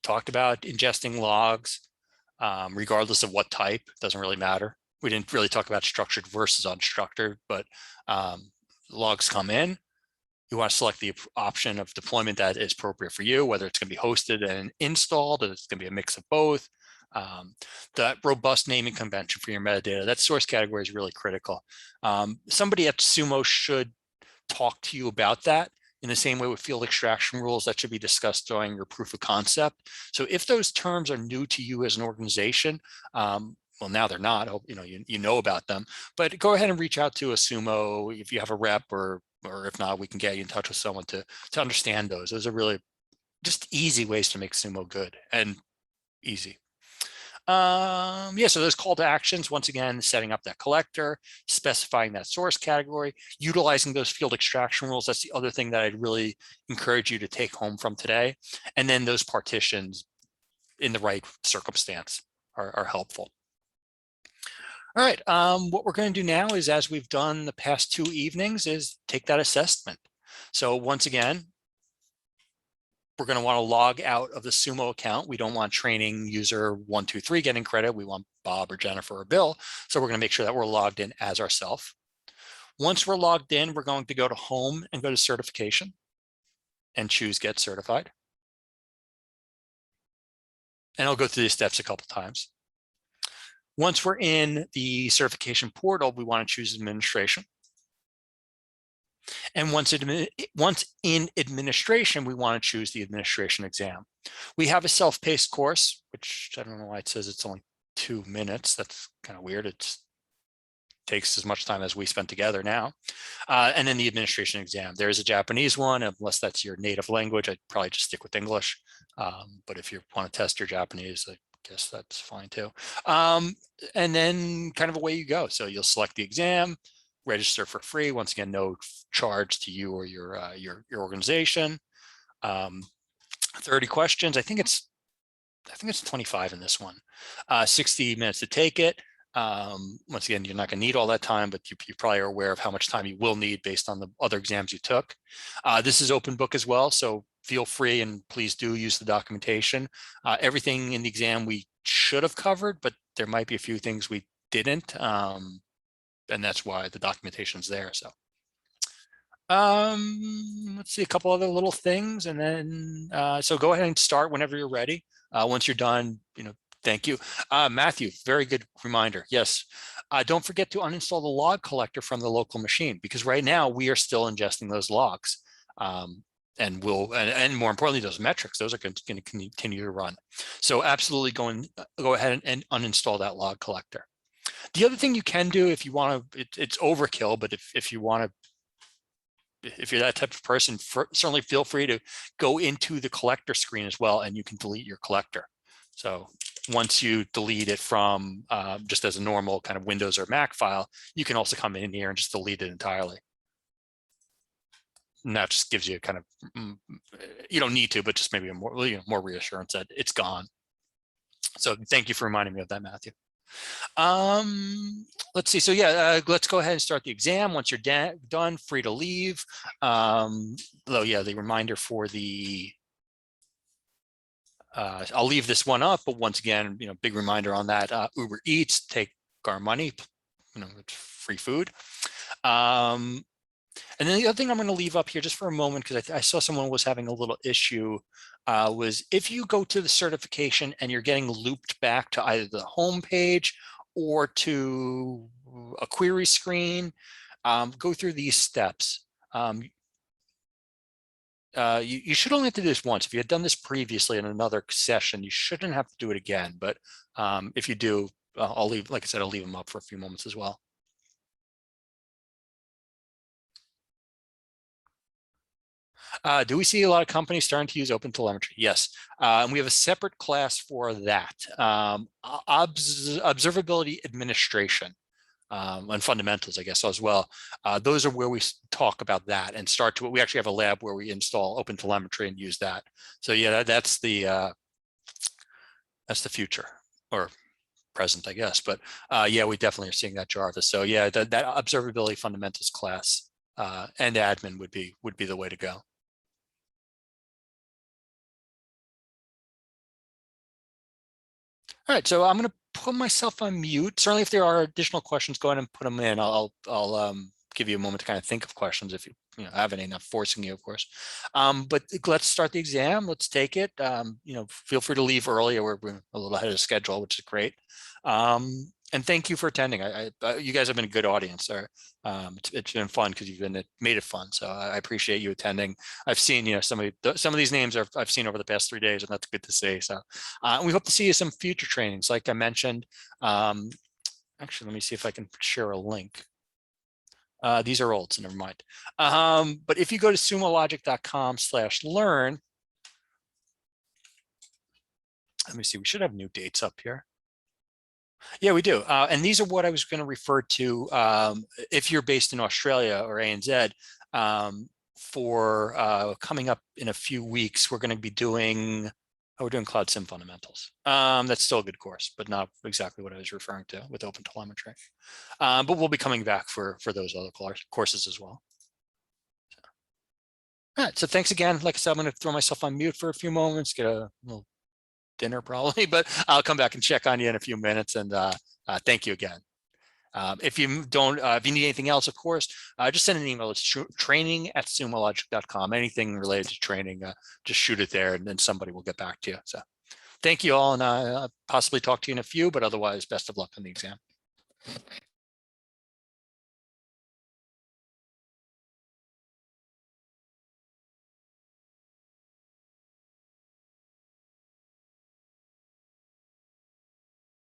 talked about ingesting logs, regardless of what type. It doesn't really matter. We didn't really talk about structured versus unstructured, but logs come in. You want to select the option of deployment that is appropriate for you, whether it's going to be hosted and installed, or it's going to be a mix of both. That robust naming convention for your metadata, that source category is really critical. Somebody at Sumo should talk to you about that. In the same way with field extraction rules, that should be discussed during your proof of concept. So if those terms are new to you as an organization, well, now they're not, you know about them, but go ahead and reach out to a Sumo if you have a rep, or if not, we can get you in touch with someone to understand those. Those are really just easy ways to make Sumo good and easy. Yeah, so those call to actions, once again, setting up that collector, specifying that source category, utilizing those field extraction rules. That's the other thing that I'd really encourage you to take home from today. And then those partitions in the right circumstance are helpful. All right, what we're going to do now is, as we've done the past 2 evenings, is take that assessment. So once again, we're going to want to log out of the Sumo account. We don't want training user 123 getting credit. We want Bob or Jennifer or Bill. So we're going to make sure that we're logged in as ourselves. Once we're logged in, we're going to go to home and go to certification and choose get certified. And I'll go through these steps a couple times. Once we're in the certification portal, we want to choose administration. And once in administration, we want to choose the administration exam. We have a self-paced course, which I don't know why it says it's only 2 minutes. That's kind of weird. It takes as much time as we spent together now. And then the administration exam. There is a Japanese one, unless that's your native language. I'd probably just stick with English. But if you want to test your Japanese, I guess that's fine too. And then kind of away you go. So you'll select the exam, register for free. Once again, no charge to you or your organization. 30 questions. I think it's 25 in this one. 60 minutes to take it. Once again, you're not going to need all that time, but you probably are aware of how much time you will need based on the other exams you took. This is open book as well, so feel free and please do use the documentation. Everything in the exam we should have covered, but there might be a few things we didn't. And that's why the documentation's there. So let's see a couple other little things, and then so go ahead and start whenever you're ready. Once you're done, thank you. Matthew, very good reminder. Yes, don't forget to uninstall the log collector from the local machine, because right now we are still ingesting those logs. And more importantly, those metrics, those are going to continue to run. So absolutely go ahead and uninstall that log collector. The other thing you can do if you want to, it's overkill, but if you want to, if you're that type of person, certainly feel free to go into the collector screen as well, and you can delete your collector. So once you delete it from just as a normal kind of Windows or Mac file, you can also come in here and just delete it entirely. And that just gives you a kind of, you don't need to, but just maybe a more reassurance that it's gone. So thank you for reminding me of that, Matthew. Let's see. So yeah, let's go ahead and start the exam. Once you're done, free to leave. Though, yeah, the reminder for the, I'll leave this one up, but once again, big reminder on that. Uber Eats, take our money, it's free food. And then the other thing I'm going to leave up here just for a moment, because I saw someone was having a little issue, was if you go to the certification and you're getting looped back to either the home page or to a query screen, go through these steps. You should only have to do this once. If you had done this previously in another session, you shouldn't have to do it again. But if you do, I'll leave, like I said, I'll leave them up for a few moments as well. Do we see a lot of companies starting to use OpenTelemetry? Yes, and we have a separate class for that. Observability administration and fundamentals, I guess, as well. Those are where we talk about that and start to, we actually have a lab where we install OpenTelemetry and use that. So yeah, that's the That's the future, or present, I guess. But yeah, we definitely are seeing that, Jarvis. So yeah, that observability fundamentals class and admin would be the way to go. All right, so I'm going to put myself on mute. Certainly, if there are additional questions, go ahead and put them in. I'll give you a moment to kind of think of questions if you have any. Not forcing you, of course. But let's start the exam. Let's take it. Feel free to leave early, or we're a little ahead of schedule, which is great. And thank you for attending. You guys have been a good audience. It's been fun because you've made it fun. So I appreciate you attending. I've seen some of these names I've seen over the past 3 days, and that's good to see. So we hope to see you some future trainings, like I mentioned. Actually, let me see if I can share a link. These are old, so never mind. But if you go to sumologic.com/learn, let me see, we should have new dates up here. Yeah, we do. And these are what I was going to refer to if you're based in Australia or ANZ. For coming up in a few weeks, we're going to be doing, we're doing Cloud SIM fundamentals. That's still a good course, but not exactly what I was referring to with OpenTelemetry. But we'll be coming back for those other courses as well. All right, so thanks again. Like I said, I'm going to throw myself on mute for a few moments, get a little dinner probably, but I'll come back and check on you in a few minutes. And thank you again. If you need anything else, of course, just send an email. It's training@sumologic.com. Anything related to training, just shoot it there, and then somebody will get back to you. So thank you all, and possibly talk to you in a few, but otherwise, best of luck on the exam.